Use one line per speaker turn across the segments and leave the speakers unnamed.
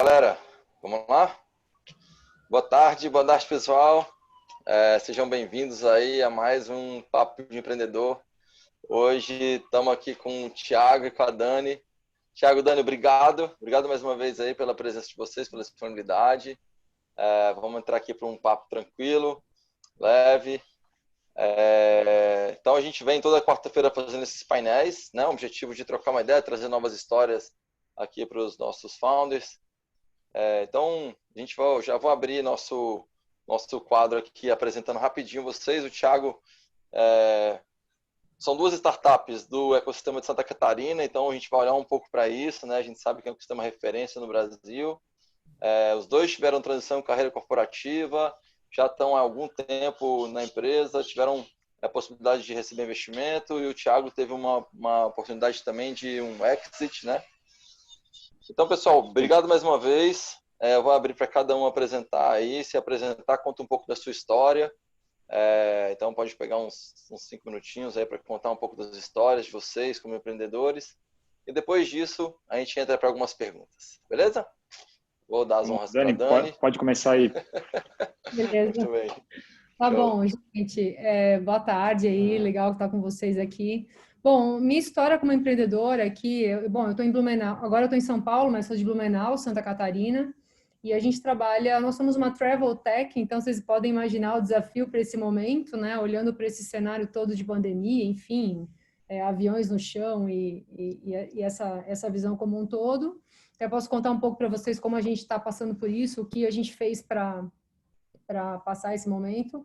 Galera, vamos lá? Boa tarde, pessoal. Sejam bem-vindos aí a mais um Papo de Empreendedor. Hoje estamos aqui com o Thiago e com a Dani. Thiago, Dani, obrigado. Obrigado mais uma vez aí pela presença de vocês, pela disponibilidade. Vamos entrar aqui para um papo tranquilo, leve. Então a gente vem toda quarta-feira fazendo esses painéis, né? O objetivo de trocar uma ideia, trazer novas histórias aqui para os nossos founders. Então, já vou abrir nosso quadro aqui apresentando rapidinho vocês. O Thiago, são duas startups do ecossistema de Santa Catarina, então a gente vai olhar um pouco para isso, né? A gente sabe que é um ecossistema referência no Brasil. Os dois tiveram transição em carreira corporativa, já estão há algum tempo na empresa, tiveram a possibilidade de receber investimento e o Thiago teve uma oportunidade também de um exit, né? Então, pessoal, obrigado mais uma vez. Eu vou abrir para cada um apresentar aí, se apresentar, conta um pouco da sua história. Então, pode pegar uns 5 minutinhos aí para contar um pouco das histórias de vocês como empreendedores. E depois disso, a gente entra para algumas perguntas. Beleza? Vou dar as honras para a Dani.
Pode começar aí.
Beleza.
Muito bem.
Tá bom, gente. Boa tarde aí, legal estar com vocês aqui. Bom, minha história como empreendedora aqui, eu estou em Blumenau, agora eu estou em São Paulo, mas sou de Blumenau, Santa Catarina, e a gente trabalha, nós somos uma travel tech, então vocês podem imaginar o desafio para esse momento, né, olhando para esse cenário todo de pandemia, enfim, aviões no chão e essa visão como um todo. Eu posso contar um pouco para vocês como a gente está passando por isso, o que a gente fez para passar esse momento.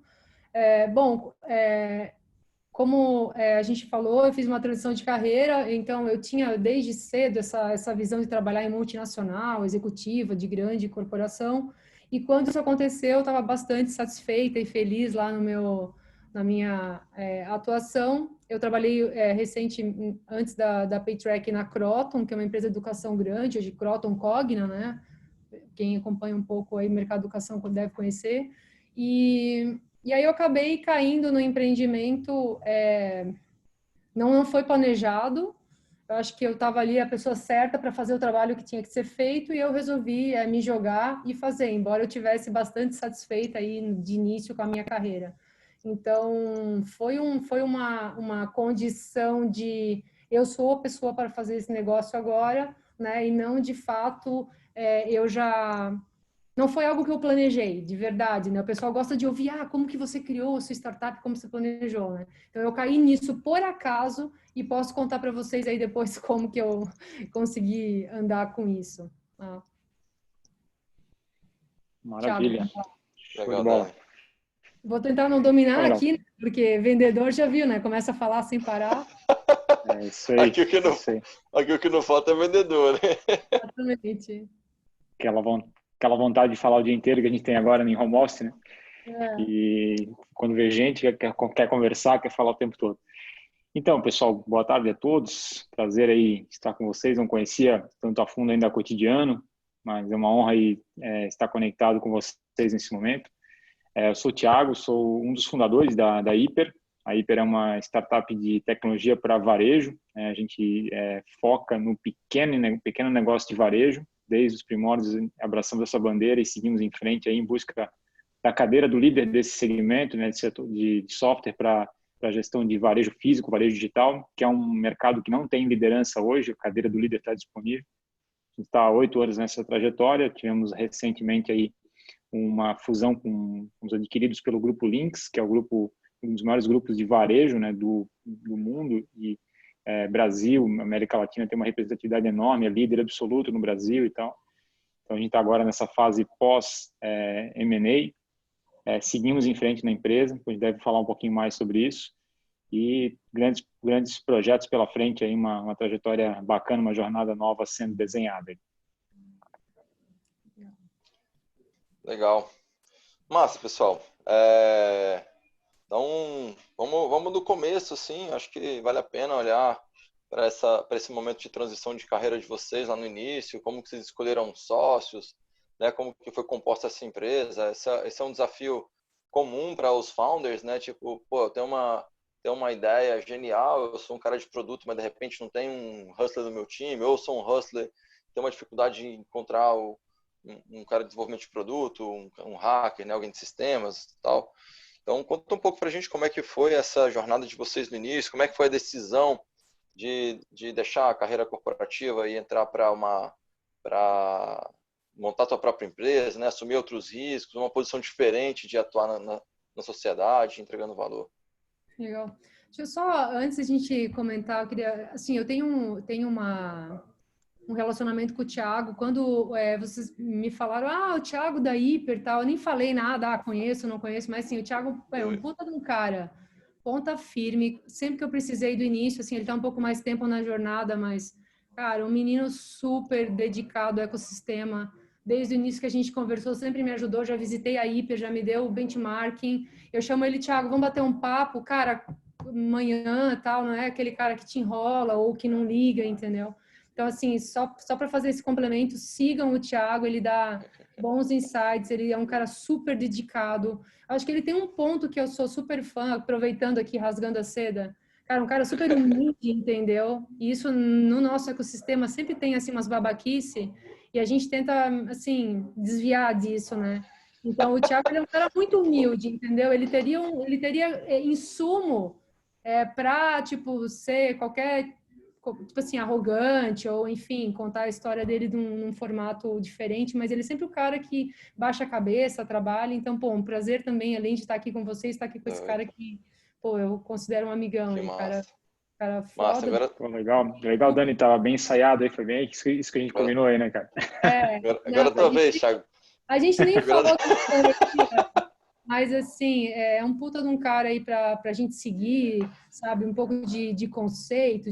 Como a gente falou, eu fiz uma transição de carreira, então eu tinha desde cedo essa visão de trabalhar em multinacional, executiva, de grande corporação, e quando isso aconteceu, eu estava bastante satisfeita e feliz lá na minha atuação. Eu trabalhei antes da Paytrack na Croton, que é uma empresa de educação grande, hoje Croton Cogna, né? Quem acompanha um pouco aí o mercado de educação deve conhecer. E aí eu acabei caindo no empreendimento, não foi planejado, eu acho que eu estava ali a pessoa certa para fazer o trabalho que tinha que ser feito e eu resolvi me jogar e fazer, embora eu tivesse bastante satisfeita aí de início com a minha carreira. Então, foi uma condição de eu sou a pessoa para fazer esse negócio agora, né? E não, de fato, eu já... Não foi algo que eu planejei, de verdade, né? O pessoal gosta de ouvir, como que você criou a sua startup, como você planejou, né? Então, eu caí nisso por acaso e posso contar para vocês aí depois como que eu consegui andar com isso.
Maravilha.
Thiago, legal, Dani.
Vou tentar não dominar aqui, né? Porque vendedor já viu, né? Começa a falar sem parar.
É isso aí.
Aqui o que não falta é vendedor, né?
Exatamente.
Aquela vontade de falar o dia inteiro que a gente tem agora em home office, né? E quando vê gente, quer conversar, quer falar o tempo todo. Então, pessoal, boa tarde a todos. Prazer aí estar com vocês. Não conhecia tanto a fundo ainda cotidiano, mas é uma honra aí estar conectado com vocês nesse momento. Eu sou o Thiago, sou um dos fundadores da Hyper. A Hyper é uma startup de tecnologia para varejo. A gente foca no pequeno negócio de varejo. Desde os primórdios abraçamos essa bandeira e seguimos em frente aí em busca da cadeira do líder desse segmento, né, de setor de software para a gestão de varejo físico, varejo digital, que é um mercado que não tem liderança hoje. A cadeira do líder está disponível. A gente está há 8 anos nessa trajetória. Tivemos recentemente aí uma fusão com os adquiridos pelo Grupo Linx, que é um dos maiores grupos de varejo, né, do mundo, e Brasil, América Latina tem uma representatividade enorme, é líder absoluto no Brasil e tal. Então a gente está agora nessa fase pós-M&A, seguimos em frente na empresa, a gente deve falar um pouquinho mais sobre isso, e grandes projetos pela frente, aí uma trajetória bacana, uma jornada nova sendo desenhada.
Legal. Massa, pessoal. Então, vamos do começo, assim. Acho que vale a pena olhar para esse momento de transição de carreira de vocês lá no início, como que vocês escolheram sócios, né? Como que foi composta essa empresa. Esse é um desafio comum para os founders, né? Tipo, eu tenho uma ideia genial, eu sou um cara de produto, mas de repente não tem um hustler no meu time, ou sou um hustler, tenho uma dificuldade de encontrar um cara de desenvolvimento de produto, um hacker, né? Alguém de sistemas e tal. Então, conta um pouco para a gente como é que foi essa jornada de vocês no início, como é que foi a decisão de deixar a carreira corporativa e entrar para montar a tua própria empresa, né? Assumir outros riscos, uma posição diferente de atuar na sociedade, entregando valor.
Legal. Deixa eu só, antes da gente comentar, eu queria, assim, eu tenho um relacionamento com o Thiago. Quando vocês me falaram, o Thiago da Hiper, tal, eu nem falei nada, conheço, não conheço, mas assim, o Thiago é um puta de um cara, ponta firme, sempre que eu precisei do início, assim, ele tá um pouco mais tempo na jornada, mas, cara, um menino super dedicado ao ecossistema. Desde o início que a gente conversou, sempre me ajudou, já visitei a Hiper, já me deu o benchmarking. Eu chamo ele, Thiago, vamos bater um papo, cara, amanhã, tal, não é aquele cara que te enrola ou que não liga, entendeu? Então, assim, só para fazer esse complemento, sigam o Thiago, ele dá bons insights, ele é um cara super dedicado. Acho que ele tem um ponto que eu sou super fã, aproveitando aqui, rasgando a seda. Cara, um cara super humilde, entendeu? E isso no nosso ecossistema sempre tem, assim, umas babaquice, e a gente tenta, assim, desviar disso, né? Então, o Thiago ele é um cara muito humilde, entendeu? Ele teria insumo para, tipo, ser qualquer, tipo assim, arrogante ou, enfim, contar a história dele num formato diferente, mas ele é sempre o cara que baixa a cabeça, trabalha. Então, pô, um prazer também, além de estar aqui com vocês, estar aqui com esse cara que, pô, eu considero um amigão
Que
aí,
massa.
cara
Massa,
foda.
agora...
Pô, legal, Dani, tava bem ensaiado aí, foi bem isso que a gente combinou aí, né, cara?
Agora a tua vez, Thiago.
A gente nem falou mas assim, é um puta de um cara aí pra gente seguir, sabe? Um pouco de conceito,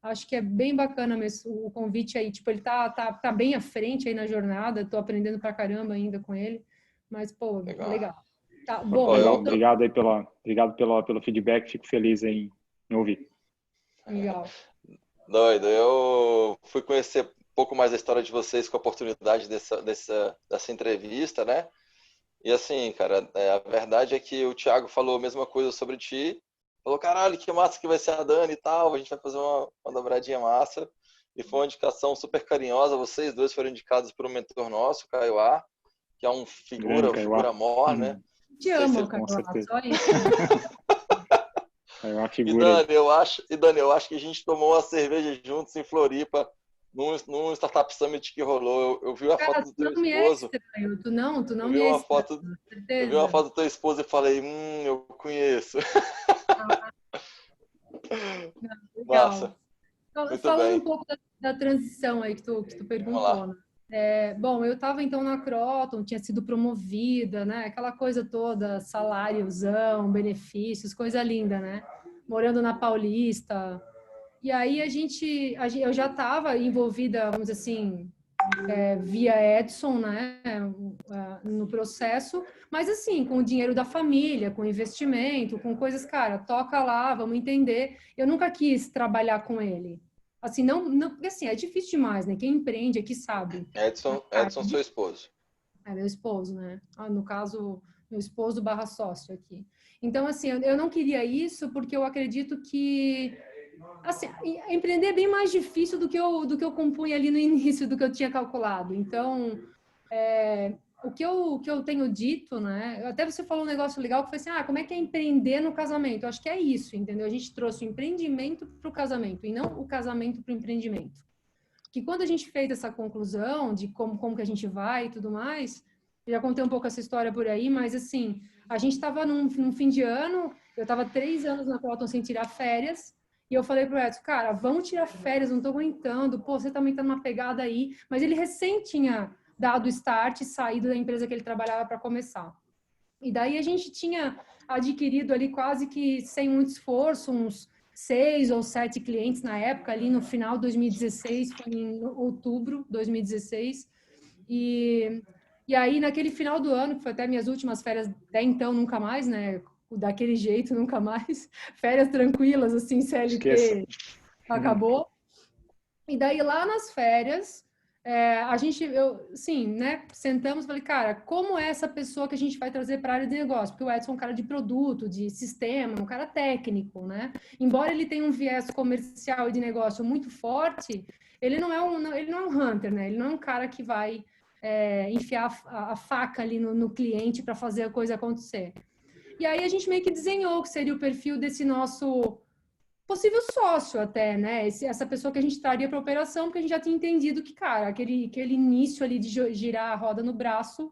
acho que é bem bacana mesmo o convite aí. Tipo, ele tá bem à frente aí na jornada, tô aprendendo pra caramba ainda com ele. Mas, pô, legal. Tá, bom,
legal, obrigado aí pelo feedback, fico feliz em ouvir.
Legal.
Doido, eu fui conhecer um pouco mais a história de vocês com a oportunidade dessa entrevista, né? E assim, cara, a verdade é que o Thiago falou a mesma coisa sobre ti. Falou, caralho, que massa que vai ser a Dani e tal. A gente vai fazer uma dobradinha massa. E foi uma indicação super carinhosa. Vocês dois foram indicados por um mentor nosso, Caio A, que é um figura mor, né?
Te amo, Caio A, só isso.
É uma figura.
E Dani, eu acho que a gente tomou uma cerveja juntos em Floripa, num Startup Summit que rolou. Eu vi a foto do teu esposo.
Tu não me é estranho,
eu vi uma foto do teu esposo e falei, eu conheço. Massa.
Então, falando um pouco da transição aí que tu perguntou, né? Bom, eu estava então na Croton, tinha sido promovida, né? Aquela coisa toda, saláriozão, benefícios, coisa linda, né? Morando na Paulista. E aí eu já estava envolvida, vamos dizer assim, via Edson, né, no processo, mas assim, com o dinheiro da família, com investimento, com coisas, cara, toca lá, vamos entender. Eu nunca quis trabalhar com ele. Assim, não, porque assim, é difícil demais, né? Quem empreende aqui sabe.
Edson, seu esposo.
É meu esposo, né? No caso, meu esposo / sócio aqui. Então, assim, eu não queria isso porque eu acredito que assim, empreender é bem mais difícil do que eu compunha ali no início, do que eu tinha calculado. Então, o que eu tenho dito, né? Até você falou um negócio legal que foi assim, como é que é empreender no casamento? Eu acho que é isso, entendeu? A gente trouxe o empreendimento para o casamento e não o casamento para o empreendimento. Que quando a gente fez essa conclusão de como que a gente vai e tudo mais, já contei um pouco essa história por aí, mas assim, a gente estava num fim de ano, eu estava 3 anos na Croton sem tirar férias. E eu falei pro Edson, cara, vamos tirar férias, não tô aguentando. Pô, você também tá numa pegada aí. Mas ele recém tinha dado o start e saído da empresa que ele trabalhava para começar. E daí a gente tinha adquirido ali quase que sem muito esforço, uns 6 ou 7 clientes na época, ali no final de 2016, foi em outubro de 2016. E aí, naquele final do ano, que foi até minhas últimas férias, até então, nunca mais, né? Daquele jeito, nunca mais. Férias tranquilas, assim, CLT,
Esqueça.
Acabou. E daí, lá nas férias, sentamos e falei, cara, como é essa pessoa que a gente vai trazer para a área de negócio? Porque o Edson é um cara de produto, de sistema, um cara técnico, né? Embora ele tenha um viés comercial e de negócio muito forte, ele não é um hunter, né? Ele não é um cara que vai enfiar a faca ali no cliente para fazer a coisa acontecer. E aí a gente meio que desenhou o que seria o perfil desse nosso possível sócio até, né? Essa pessoa que a gente traria para a operação, porque a gente já tinha entendido que, cara, aquele início ali de girar a roda no braço,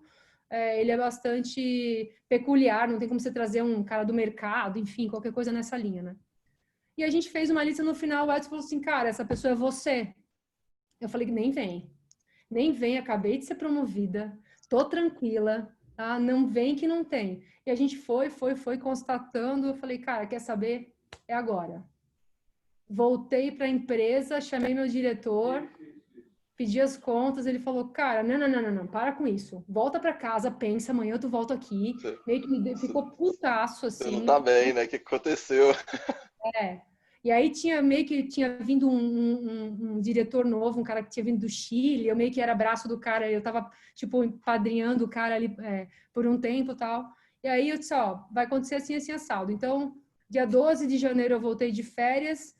ele é bastante peculiar, não tem como você trazer um cara do mercado, enfim, qualquer coisa nessa linha, né? E a gente fez uma lista no final, o Edson falou assim, cara, essa pessoa é você. Eu falei que nem vem, acabei de ser promovida, tô tranquila, tá? Não vem que não tem. E a gente foi constatando, eu falei, cara, quer saber? É agora. Voltei para a empresa, chamei meu diretor, pedi as contas, ele falou, cara, não, para com isso. Volta para casa, pensa, amanhã tu volta aqui. Meio que ficou putaço, assim.
Você não tá bem, né? O que aconteceu?
E aí meio que tinha vindo um diretor novo, um cara que tinha vindo do Chile, eu meio que era braço do cara, eu tava, tipo, empadrinhando o cara ali por um tempo e tal. E aí eu disse, ó, vai acontecer assim, assim, assado. Então, dia 12 de janeiro eu voltei de férias,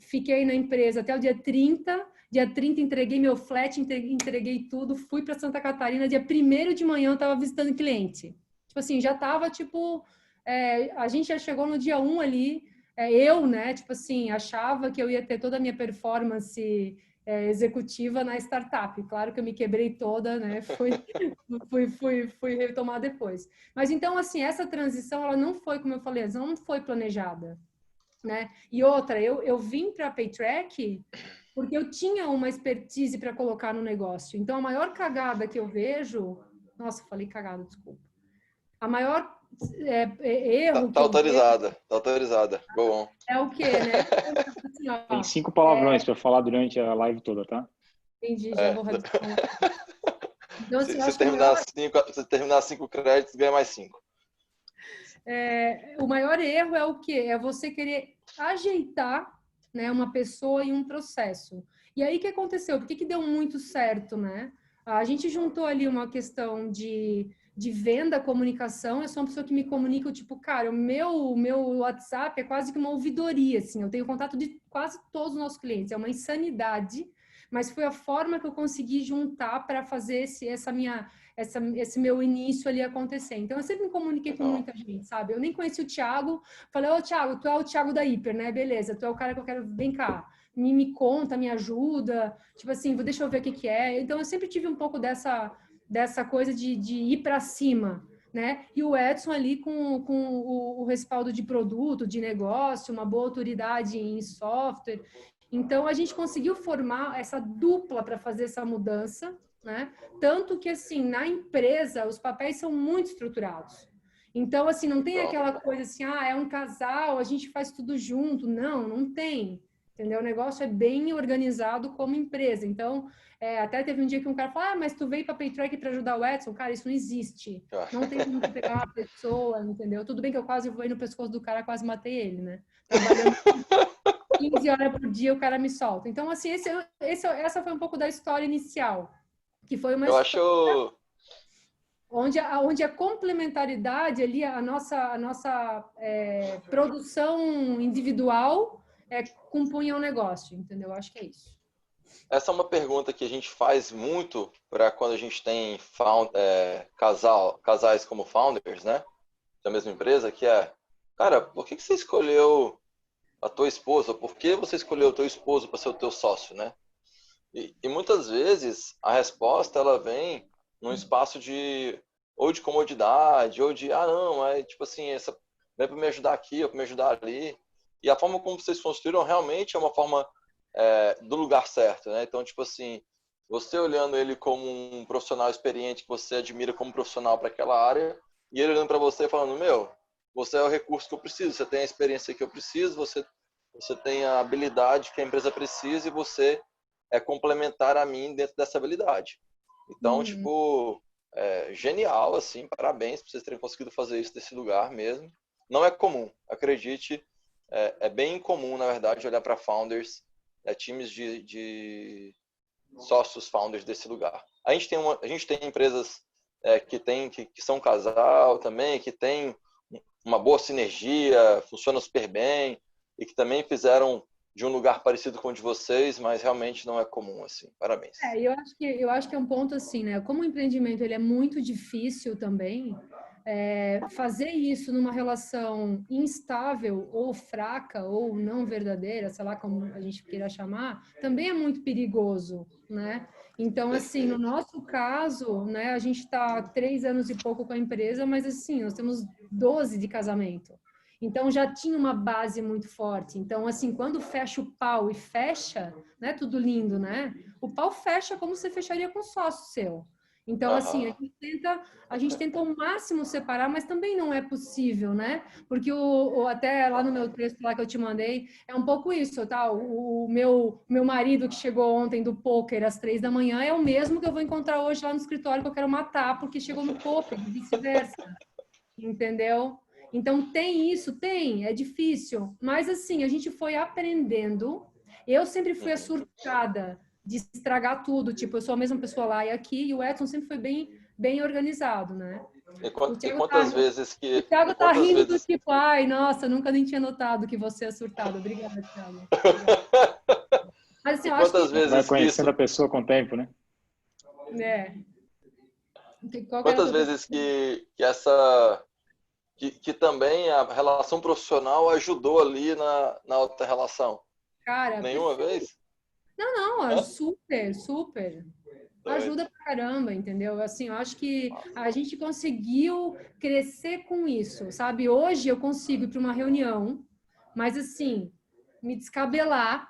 fiquei na empresa até o dia 30. Dia 30 entreguei meu flat, entreguei tudo, fui para Santa Catarina. Dia 1º de manhã eu estava visitando cliente. Tipo assim, já estava, tipo... a gente já chegou no dia 1 ali, eu, né, tipo assim, achava que eu ia ter toda a minha performance executiva na startup. Claro que eu me quebrei toda, né, fui retomar depois. Mas então, assim, essa transição, ela não foi, como eu falei, ela não foi planejada, né? E outra, eu vim para a Paytrack porque eu tinha uma expertise para colocar no negócio. Então, a maior cagada que eu vejo... Nossa, falei cagada, desculpa. A maior erro
Tá
que eu vejo
autorizada, tá autorizada. Go on.
é o quê, né? Assim, ó,
Tem 5 palavrões para falar durante a live toda, tá?
entendi, já vou adicionar. Então, assim, eu
Se
acho que
terminar 5 créditos, ganha mais 5.
o maior erro é o quê? É você querer ajeitar, né, uma pessoa e um processo. E aí, o que aconteceu? Por que deu muito certo, né? A gente juntou ali uma questão de venda, comunicação. Eu sou uma pessoa que me comunica, tipo, cara, o meu WhatsApp é quase que uma ouvidoria, assim. Eu tenho contato de quase todos os nossos clientes. É uma insanidade, mas foi a forma que eu consegui juntar para fazer esse meu início ali acontecer. Então, eu sempre me comuniquei com muita gente, sabe? Eu nem conheci o Thiago. Falei, ô, Thiago, tu é o Thiago da Hiper, né? Beleza, tu é o cara que eu quero... Vem cá, me conta, me ajuda. Tipo assim, deixa eu ver o que é. Então, eu sempre tive um pouco dessa coisa de ir para cima, né? E o Edson ali com o respaldo de produto, de negócio, uma boa autoridade em software. Então, a gente conseguiu formar essa dupla para fazer essa mudança, né? Tanto que, assim, na empresa, os papéis são muito estruturados. Então, assim, não tem aquela coisa assim, é um casal, a gente faz tudo junto. Não, não tem. Entendeu? O negócio é bem organizado como empresa. Então, até teve um dia que um cara falou, mas tu veio para a Paytrack para ajudar o Edson? Cara, isso não existe. Não tem como pegar uma pessoa, entendeu? Tudo bem que eu quase voei no pescoço do cara, quase matei ele, né? Trabalhando 15 horas por dia, o cara me solta. Então, assim, essa foi um pouco da história inicial, que foi uma história onde a complementaridade ali, a nossa produção individual compunha o negócio, entendeu? Acho que é isso.
Essa é uma pergunta que a gente faz muito para quando a gente tem casais como founders, né? Da mesma empresa, que é, cara, por que você escolheu a tua esposa? Por que você escolheu o teu esposo para ser o teu sócio, né? E muitas vezes a resposta ela vem num espaço ou de comodidade, ou de, não, é tipo assim, essa vem para me ajudar aqui, ou para me ajudar ali. E a forma como vocês construíram realmente é uma forma do lugar certo, né? Então, tipo assim, você olhando ele como um profissional experiente que você admira como profissional para aquela área, e ele olhando para você e falando, você é o recurso que eu preciso, você tem a experiência que eu preciso, você tem a habilidade que a empresa precisa e você é complementar a mim dentro dessa habilidade. Então, tipo, genial, assim, parabéns por vocês terem conseguido fazer isso desse lugar mesmo. Não é comum, acredite, é bem incomum, na verdade, olhar para founders, times de sócios founders desse lugar. A gente tem empresas que são casal também, que tem uma boa sinergia, funcionam super bem e que também fizeram de um lugar parecido com o de vocês, mas realmente não é comum, assim. Parabéns.
Eu acho que é um ponto assim, né? Como o empreendimento ele é muito difícil também, fazer isso numa relação instável ou fraca ou não verdadeira, sei lá como a gente queira chamar, também é muito perigoso, né? Então, assim, no nosso caso, né, a gente está 3 anos e pouco com a empresa, mas assim, nós temos 12 de casamento. Então já tinha uma base muito forte. Então, assim, quando fecha o pau e fecha, né, tudo lindo, né? O pau fecha como você fecharia com sócio seu. Então, assim, a gente tenta ao máximo separar, mas também não é possível, né? Porque até lá no meu texto lá que eu te mandei, é um pouco isso, tá? O meu marido que chegou ontem do poker às 3 da manhã é o mesmo que eu vou encontrar hoje lá no escritório que eu quero matar porque chegou no poker e vice-versa. Entendeu? Então tem isso, é difícil, mas assim, a gente foi aprendendo. Eu sempre fui a surtada de estragar tudo, tipo, eu sou a mesma pessoa lá e aqui, e o Edson sempre foi bem organizado, né?
E quantas vezes
O
que...
Thiago
E
tá
quantas
rindo do
vezes...
tipo, ai, nossa, nunca nem tinha notado que você é surtado. Obrigada, Thiago. Mas assim,
E
eu acho que...
quantas
Vai
vezes que
conhecendo
isso...
a pessoa com o tempo, né?
Qual que era a
Quantas
tua
vezes
pergunta?
que essa... Que também a relação profissional ajudou ali na outra relação?
Cara,
Nenhuma
perfeito.
vez?
Não, é
Hã?
super.
Doido.
Ajuda pra caramba, entendeu? Assim, eu acho que
Nossa.
a gente conseguiu crescer com isso, sabe? Hoje eu consigo ir para uma reunião, mas assim, me descabelar,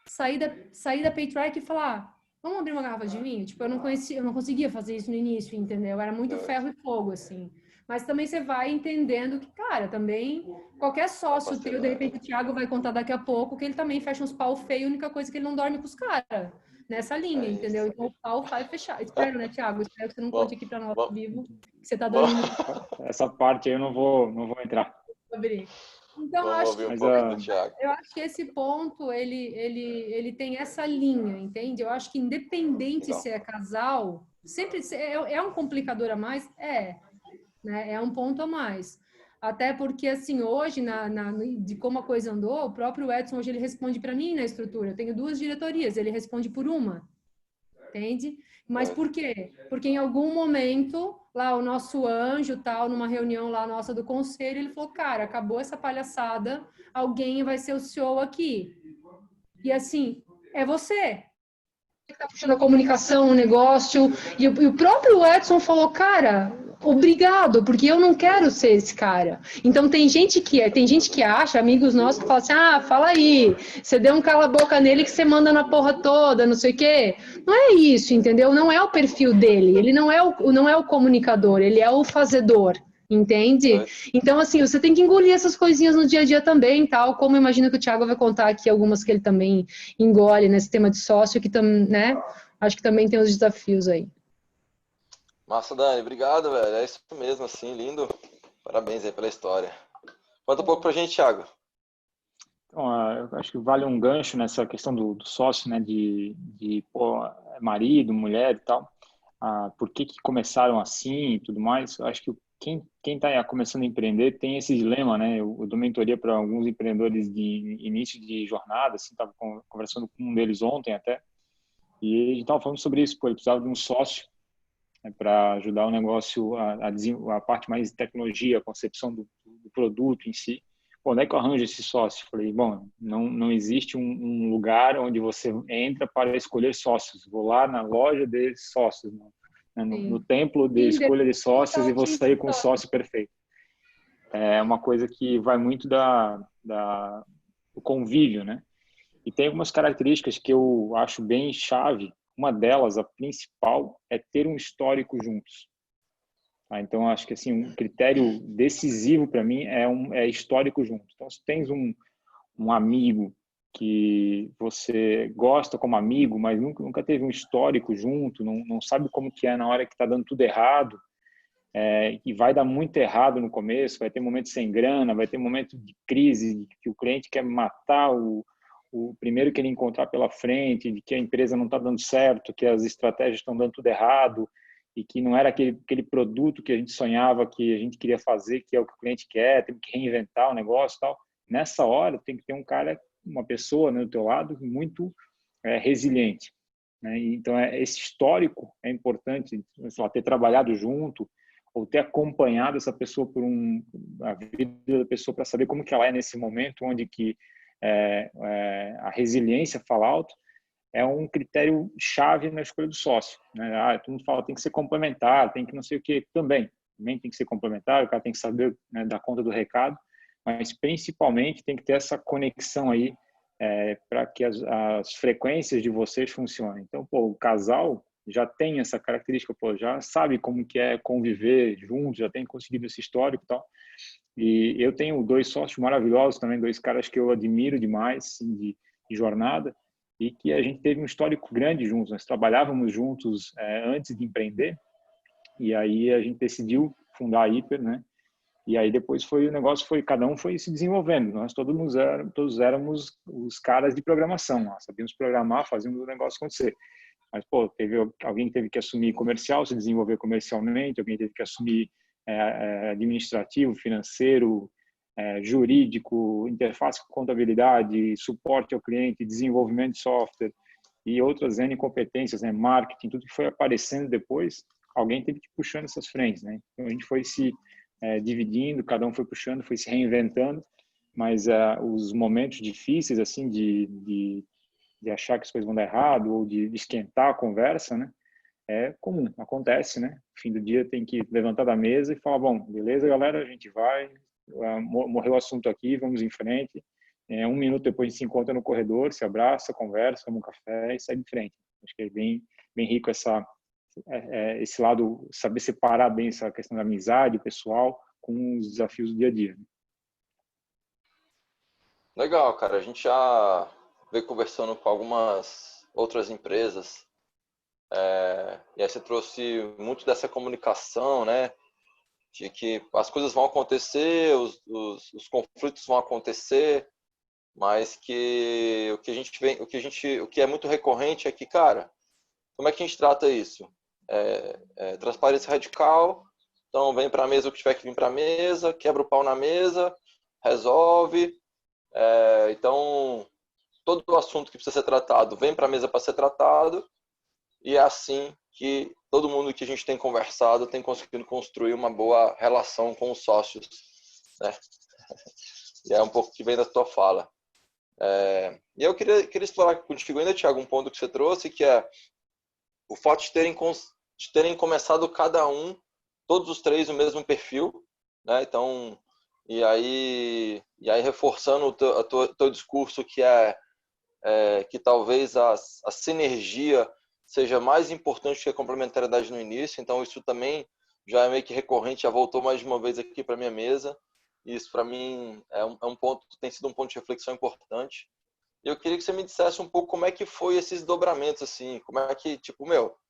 sair da Paytrack e falar, vamos abrir uma garrafa de vinho? Tipo, eu não conseguia fazer isso no início, entendeu? Era muito
Doido.
ferro e fogo, assim. Mas também você vai entendendo que, cara, também qualquer sócio teu, de
Capacidade.
repente o Thiago vai contar daqui a pouco que ele também fecha uns pau feio, a única coisa é que ele não dorme com os caras nessa linha,
É
entendeu?
isso.
Então o pau vai fechar. Espero, né, Thiago? Espero que você não conte
Bom,
aqui para nós ao
bom,
vivo que você tá
bom.
dormindo com
Essa parte aí eu não vou entrar.
o abrir. Então,
Vamos ouvir um
Mas
pouco do Thiago.
eu acho que esse ponto, ele tem essa linha, entende? Eu acho que independente
Legal.
se é casal, sempre é um complicador a mais? Né? É um ponto a mais. Até porque, assim, hoje, de como a coisa andou, o próprio Edson hoje ele responde para mim na estrutura. Eu tenho 2 diretorias, ele responde por uma, entende? Mas
Doido.
por quê? Porque em algum momento, lá o nosso anjo, tal, numa reunião lá nossa do conselho, ele falou, cara, acabou essa palhaçada, alguém vai ser o CEO aqui. E assim, é você que está puxando a comunicação, o negócio. E o próprio Edson falou, cara, obrigado, porque eu não quero ser esse cara. Então tem gente que acha, amigos nossos, que falam assim, fala aí, você deu um cala-boca nele que você manda na porra toda, não sei o quê. Não é isso, entendeu? Não é o perfil dele, ele não é o comunicador, ele é o fazedor. Entende?
Doido.
Então, assim, você tem que engolir essas coisinhas no dia a dia também, tal, como eu imagino que o Thiago vai contar aqui algumas que ele também engole nesse tema de sócio, que né? Acho que também tem os desafios aí.
Massa, Dani. Obrigado, velho. É isso mesmo, assim, lindo. Parabéns aí pela história. Conta um pouco pra gente, Thiago.
Então, eu acho que vale um gancho nessa questão do sócio, né? Pô, marido, mulher e tal. Por que começaram assim e tudo mais. Eu acho que quem está começando a empreender tem esse dilema, né? Eu dou mentoria para alguns empreendedores de início de jornada, assim, estava conversando com um deles ontem até, e a gente estava falando sobre isso, pô, ele precisava de um sócio, né, para ajudar o negócio, a parte mais de tecnologia, a concepção do produto em si. Pô, onde é que eu arranjo esse sócio? Falei, bom, não existe um lugar onde você entra para escolher sócios. Vou lá na loja de sócios, no templo de escolha de sócios e vou sair com o sócio perfeito. É uma coisa que vai muito do convívio, né? E tem algumas características que eu acho bem chave. Uma delas, a principal, é ter um histórico juntos. Tá? Então, acho que assim, um critério decisivo para mim é histórico junto. Então, se tens um amigo que você gosta como amigo, mas nunca teve um histórico junto, não sabe como que é na hora que está dando tudo errado, e vai dar muito errado no começo, vai ter momentos sem grana, vai ter momentos de crise, de que o cliente quer matar o primeiro que ele encontrar pela frente, de que a empresa não está dando certo, que as estratégias estão dando tudo errado, e que não era aquele produto que a gente sonhava, que a gente queria fazer, que é o que o cliente quer, tem que reinventar o negócio e tal. Nessa hora, tem que ter um cara uma pessoa, né, do teu lado muito resiliente, né? Então, esse histórico é importante, sei lá, ter trabalhado junto ou ter acompanhado essa pessoa a vida da pessoa para saber como que ela é nesse momento, onde que a resiliência fala alto, é um critério chave na escolha do sócio, né? Todo mundo fala tem que ser complementar, tem que não sei o que, também tem que ser complementar, o cara tem que saber, né, dar conta do recado, mas principalmente tem que ter essa conexão aí para que as frequências de vocês funcionem. Então, pô, o casal já tem essa característica, pô, já sabe como que é conviver juntos, já tem conseguido esse histórico e tal. E eu tenho 2 sócios maravilhosos também, 2 caras que eu admiro demais, assim, de jornada, e que a gente teve um histórico grande juntos. Nós trabalhávamos juntos antes de empreender, e aí a gente decidiu fundar a Hiper, né? E aí depois o negócio foi, cada um foi se desenvolvendo. Nós todos éramos os caras de programação, nós sabíamos programar, fazíamos o negócio acontecer. Mas, pô, alguém teve que assumir comercial, se desenvolver comercialmente, alguém teve que assumir administrativo, financeiro, jurídico, interface com contabilidade, suporte ao cliente, desenvolvimento de software e outras N competências, né, marketing, tudo que foi aparecendo depois, alguém teve que ir puxando essas frentes, né? Então a gente foi se dividindo, cada um foi puxando, foi se reinventando, mas os momentos difíceis, assim, de achar que as coisas vão dar errado ou de esquentar a conversa, né? É comum, acontece, né? No fim do dia tem que levantar da mesa e falar, bom, beleza, galera, a gente vai, morreu o assunto aqui, vamos em frente. 1 minuto depois a gente se encontra no corredor, se abraça, conversa, toma um café e sai de frente. Acho que é bem rico esse lado, saber separar bem essa questão da amizade pessoal com os desafios do dia a dia.
Legal, cara. A gente já veio conversando com algumas outras empresas. E aí você trouxe muito dessa comunicação, né? De que as coisas vão acontecer, os conflitos vão acontecer, mas que o que é muito recorrente é que, cara, como é que a gente trata isso? Transparência radical. Então vem para a mesa o que tiver que vir para a mesa, quebra o pau na mesa, resolve. Então todo o assunto que precisa ser tratado vem para a mesa para ser tratado, e é assim que todo mundo que a gente tem conversado tem conseguido construir uma boa relação com os sócios, né? E é um pouco que vem da tua fala. E eu queria explorar contigo ainda, Thiago, um ponto que você trouxe, que é o fato de terem começado todos os 3, o mesmo perfil, né? Então, e aí reforçando o teu discurso, que talvez a sinergia seja mais importante que a complementariedade no início. Então, isso também já é meio que recorrente, já voltou mais de uma vez aqui para minha mesa. Isso, para mim, tem sido um ponto de reflexão importante. E eu queria que você me dissesse um pouco como é que foi esses dobramentos, assim, como é que, tipo,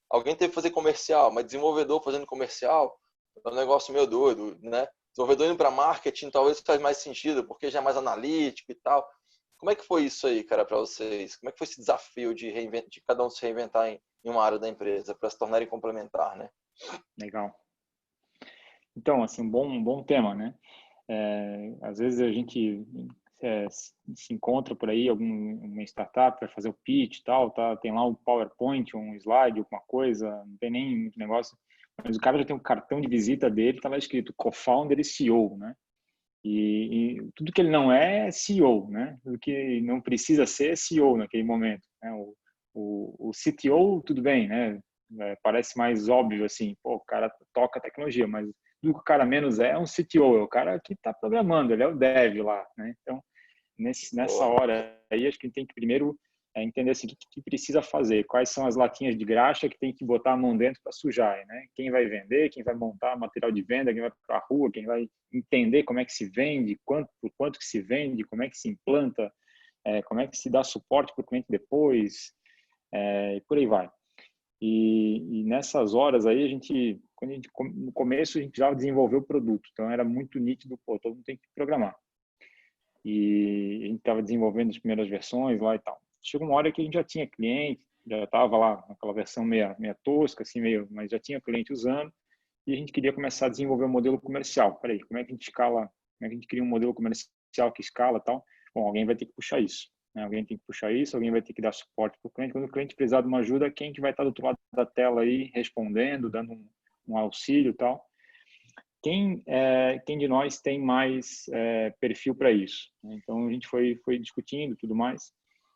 alguém teve que fazer comercial, mas desenvolvedor fazendo comercial é um negócio meio doido, né? Desenvolvedor indo para marketing talvez faz mais sentido, porque já é mais analítico e tal. Como é que foi isso aí, cara, para vocês? Como é que foi esse desafio de cada um se reinventar em uma área da empresa para se tornarem complementar, né?
Legal. Então, assim, um bom tema, né? Às vezes a gente se encontra por aí uma startup para fazer o pitch e tal, tá? Tem lá um PowerPoint, um slide, alguma coisa, não tem nem muito negócio, mas o cara já tem um cartão de visita dele, tá lá escrito co-founder e CEO, né? E tudo que ele não é CEO, né? Tudo que não precisa ser é CEO naquele momento, né? O CTO, tudo bem, né? Parece mais óbvio assim, pô, o cara toca tecnologia, mas tudo que o cara menos é um CTO, é o cara que está programando, ele é o dev lá, né? Então, nessa hora aí, acho que a gente tem que primeiro entender assim, o que precisa fazer, quais são as latinhas de graxa que tem que botar a mão dentro para sujar, né? Quem vai vender, quem vai montar material de venda, quem vai para a rua, quem vai entender como é que se vende, por quanto que se vende, como é que se implanta, como é que se dá suporte para o cliente depois, e por aí vai. E nessas horas aí, no começo, a gente já desenvolveu o produto, então era muito nítido, pô, todo mundo tem que programar. E a gente estava desenvolvendo as primeiras versões lá e tal. Chegou uma hora que a gente já tinha cliente, já estava lá naquela versão meia tosca, assim, mas já tinha cliente usando, e a gente queria começar a desenvolver um modelo comercial. Peraí, como é que a gente escala, como é que a gente cria um modelo comercial que escala e tal? Bom, alguém vai ter que puxar isso. né? Alguém tem que puxar isso, alguém vai ter que dar suporte para o cliente. Quando o cliente precisar de uma ajuda, quem que vai estar do outro lado da tela aí, respondendo, dando um auxílio e tal. Quem de nós tem mais perfil para isso? Então, a gente foi discutindo tudo mais.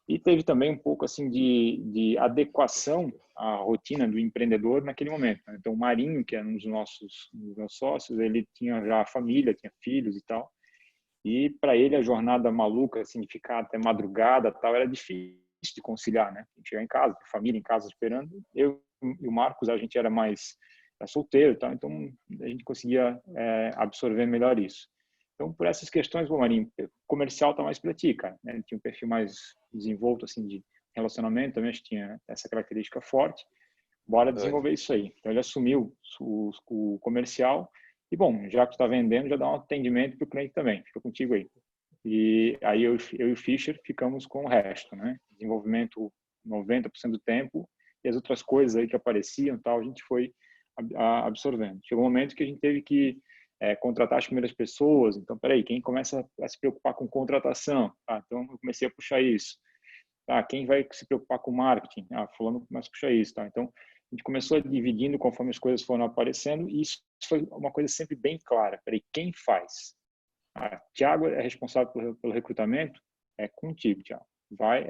E teve também um pouco assim de adequação à rotina do empreendedor naquele momento, né? Então, o Marinho, que é um dos nossos sócios, ele tinha já família, tinha filhos e tal. E para ele a jornada maluca, assim, de ficar até madrugada, tal, era difícil de conciliar, né? A gente chegar em casa, família em casa esperando. Eu e o Marcos, a gente era mais solteiro, tal, então a gente conseguia absorver melhor isso. Então, por essas questões, bom, Marinho, comercial tá mais para ti, cara, né? Ele tinha um perfil mais desenvolto, assim, de relacionamento também, acho que tinha essa característica forte. Bora desenvolver isso aí. Então, ele assumiu o comercial e, bom, já que tu tá vendendo, já dá um atendimento para o cliente também. Fica contigo aí. E aí eu e o Fischer ficamos com o resto, né? Desenvolvimento 90% do tempo e as outras coisas aí que apareciam, tal, a gente foi absorvendo. Chegou um momento que a gente teve que contratar as primeiras pessoas. Então, peraí, quem começa a se preocupar com contratação? Ah, então eu comecei a puxar isso. Tá, quem vai se preocupar com marketing? Ah, fulano começa a puxar isso, tá? Então, a gente começou dividindo conforme as coisas foram aparecendo e isso foi uma coisa sempre bem clara. Peraí, quem faz? Ah, Thiago é responsável pelo recrutamento? É contigo, Thiago.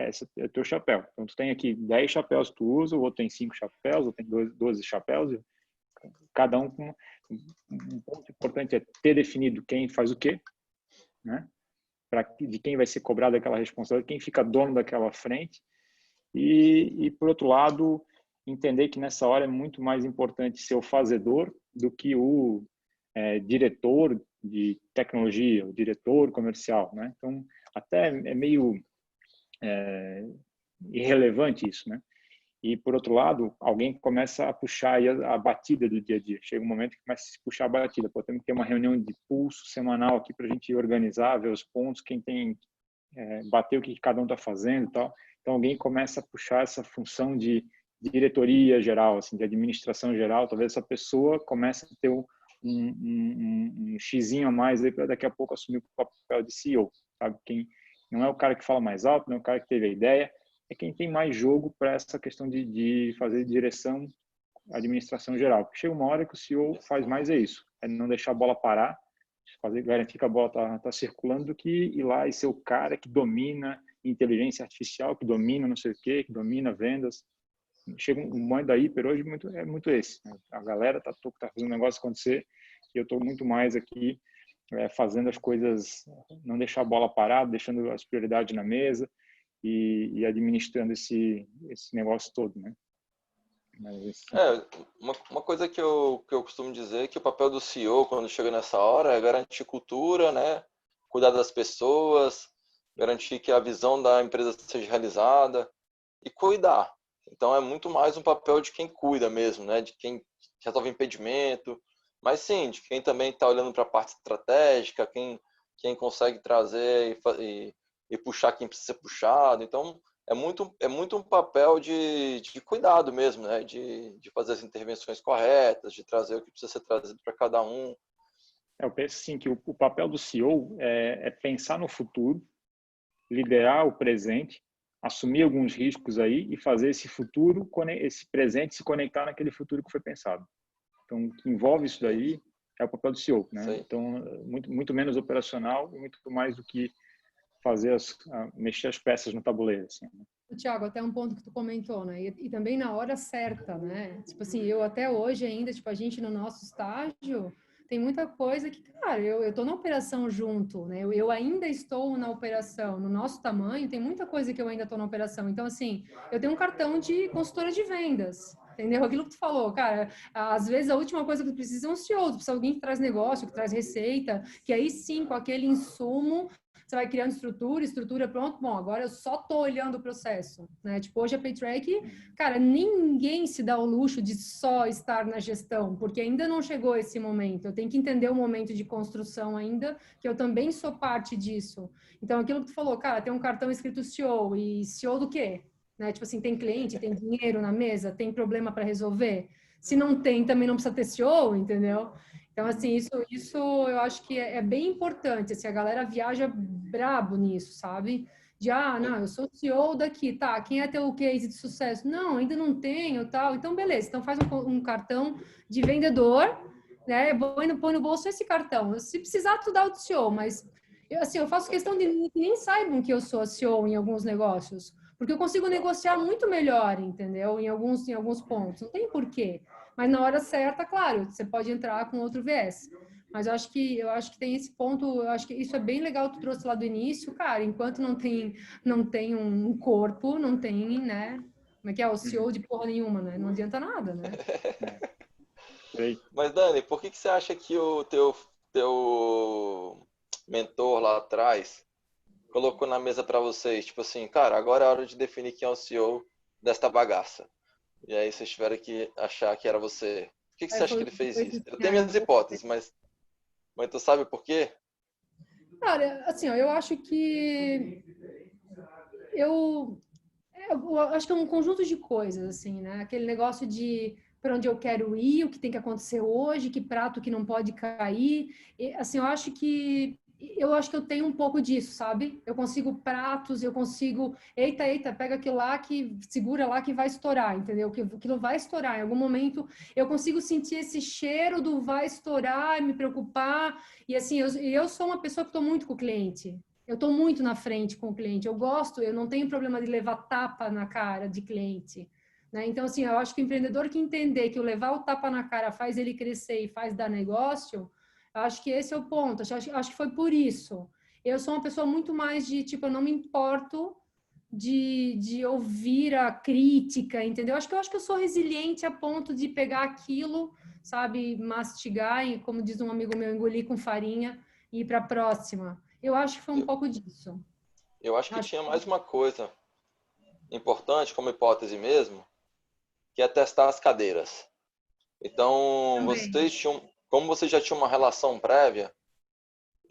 Esse é o teu chapéu. Então, tu tem aqui 10 chapéus que tu usa, o outro tem 5 chapéus, ou tem 12 chapéus, cada um com um ponto importante é ter definido quem faz o quê, né? De quem vai ser cobrado aquela responsabilidade, quem fica dono daquela frente e por outro lado, entender que nessa hora é muito mais importante ser o fazedor do que o diretor de tecnologia, o diretor comercial, né? Então, até é meio irrelevante isso, né? E, por outro lado, alguém começa a puxar aí a batida do dia a dia. Chega um momento que começa a se puxar a batida. Pô, temos que ter uma reunião de pulso semanal aqui para a gente organizar, ver os pontos, quem tem, bater o que cada um está fazendo e tal. Então, alguém começa a puxar essa função de diretoria geral, assim, de administração geral. Talvez essa pessoa comece a ter um xizinho a mais aí para daqui a pouco assumir o papel de CEO, sabe? Quem não é o cara que fala mais alto, não é o cara que teve a ideia, é quem tem mais jogo para essa questão de fazer direção, administração geral. Porque chega uma hora que o CEO faz mais isso, é não deixar a bola parar, garantir que a bola tá circulando, do que ir lá e ser o cara que domina inteligência artificial, que domina não sei o quê, que domina vendas. Chega um momento da hiper hoje é muito esse, né? A galera tá fazendo o negócio acontecer e eu estou muito mais aqui fazendo as coisas, não deixar a bola parada, deixando as prioridades na mesa, e administrando esse negócio todo, né? Mas,
uma coisa que eu costumo dizer é que o papel do CEO, quando chega nessa hora, é garantir cultura, né? Cuidar das pessoas, garantir que a visão da empresa seja realizada e cuidar. Então, é muito mais um papel de quem cuida mesmo, né? De quem resolve impedimento, mas sim, de quem também está olhando para a parte estratégica, quem consegue trazer e puxar quem precisa ser puxado. Então, é muito um papel de cuidado mesmo, né? De fazer as intervenções corretas, de trazer o que precisa ser trazido para cada um.
Eu penso assim, que o papel do CEO é pensar no futuro, liderar o presente, assumir alguns riscos aí e fazer esse futuro, esse presente se conectar naquele futuro que foi pensado. Então, o que envolve isso daí é o papel do CEO, né? Então, muito menos operacional e muito mais do que mexer as peças no tabuleiro, assim, né?
Tiago, até um ponto que tu comentou, né? E também na hora certa, né? Tipo assim, eu até hoje ainda, tipo, a gente no nosso estágio tem muita coisa que, cara, eu tô na operação junto, né? Eu ainda estou na operação. No nosso tamanho, tem muita coisa que eu ainda tô na operação. Então, assim, eu tenho um cartão de consultora de vendas, entendeu? Aquilo que tu falou, cara, às vezes a última coisa que tu precisa é um CEO, tu precisa de alguém que traz negócio, que traz receita, que aí sim, com aquele insumo, você vai criando estrutura, pronto, bom, agora eu só tô olhando o processo, né? Tipo, hoje a PayTrack, cara, ninguém se dá o luxo de só estar na gestão, porque ainda não chegou esse momento. Eu tenho que entender o momento de construção ainda, que eu também sou parte disso. Então, aquilo que tu falou, cara, tem um cartão escrito CEO, e CEO do quê? Né? Tipo assim, tem cliente, tem dinheiro na mesa, tem problema para resolver? Se não tem, também não precisa ter CEO, entendeu? Então, assim, isso eu acho que é bem importante, assim, a galera viaja brabo nisso, sabe? Não, eu sou CEO daqui, tá, quem é teu case de sucesso? Não, ainda não tenho, tal, então beleza, então faz um cartão de vendedor, né, põe no bolso esse cartão, se precisar tu dá o CEO, mas eu faço questão de que nem saibam que eu sou a CEO em alguns negócios, porque eu consigo negociar muito melhor, entendeu, em alguns pontos, não tem porquê, mas na hora certa, claro, você pode entrar com outro viés. Mas eu acho que tem esse ponto, eu acho que isso é bem legal que tu trouxe lá do início, cara, enquanto não tem um corpo, não tem, né? Como é que é? O CEO de porra nenhuma, né? Não adianta nada, né?
Mas, Dani, por que você acha que o teu mentor lá atrás colocou na mesa para vocês, tipo assim, cara, agora é hora de definir quem é o CEO desta bagaça. E aí vocês tiveram que achar que era você. Por que você acha que ele fez isso? Eu tenho minhas hipóteses, mas tu sabe por quê?
Cara, assim, ó, eu acho que eu acho que é um conjunto de coisas, assim, né? Aquele negócio de para onde eu quero ir, o que tem que acontecer hoje, que prato que não pode cair. E, assim, eu acho que eu tenho um pouco disso, sabe? Eu consigo pratos, eu consigo, eita, pega aquilo lá que segura lá que vai estourar, entendeu? Que aquilo vai estourar. Em algum momento eu consigo sentir esse cheiro do vai estourar, me preocupar. E assim, eu sou uma pessoa que estou muito com o cliente. Eu estou muito na frente com o cliente. Eu não tenho problema de levar tapa na cara de cliente. Né? Então, assim, eu acho que o empreendedor que entender que o levar o tapa na cara faz ele crescer e faz dar negócio, eu acho que esse é o ponto. Acho que foi por isso. Eu sou uma pessoa muito mais de, tipo, eu não me importo de ouvir a crítica, entendeu? Eu acho que eu sou resiliente a ponto de pegar aquilo, sabe, mastigar e, como diz um amigo meu, engolir com farinha e ir para a próxima. Eu acho que foi um
Eu,
pouco disso.
eu acho que
Acho
tinha
que
mais uma coisa importante, como hipótese mesmo, que é testar as cadeiras. Então,
também.
como vocês já tinham uma relação prévia,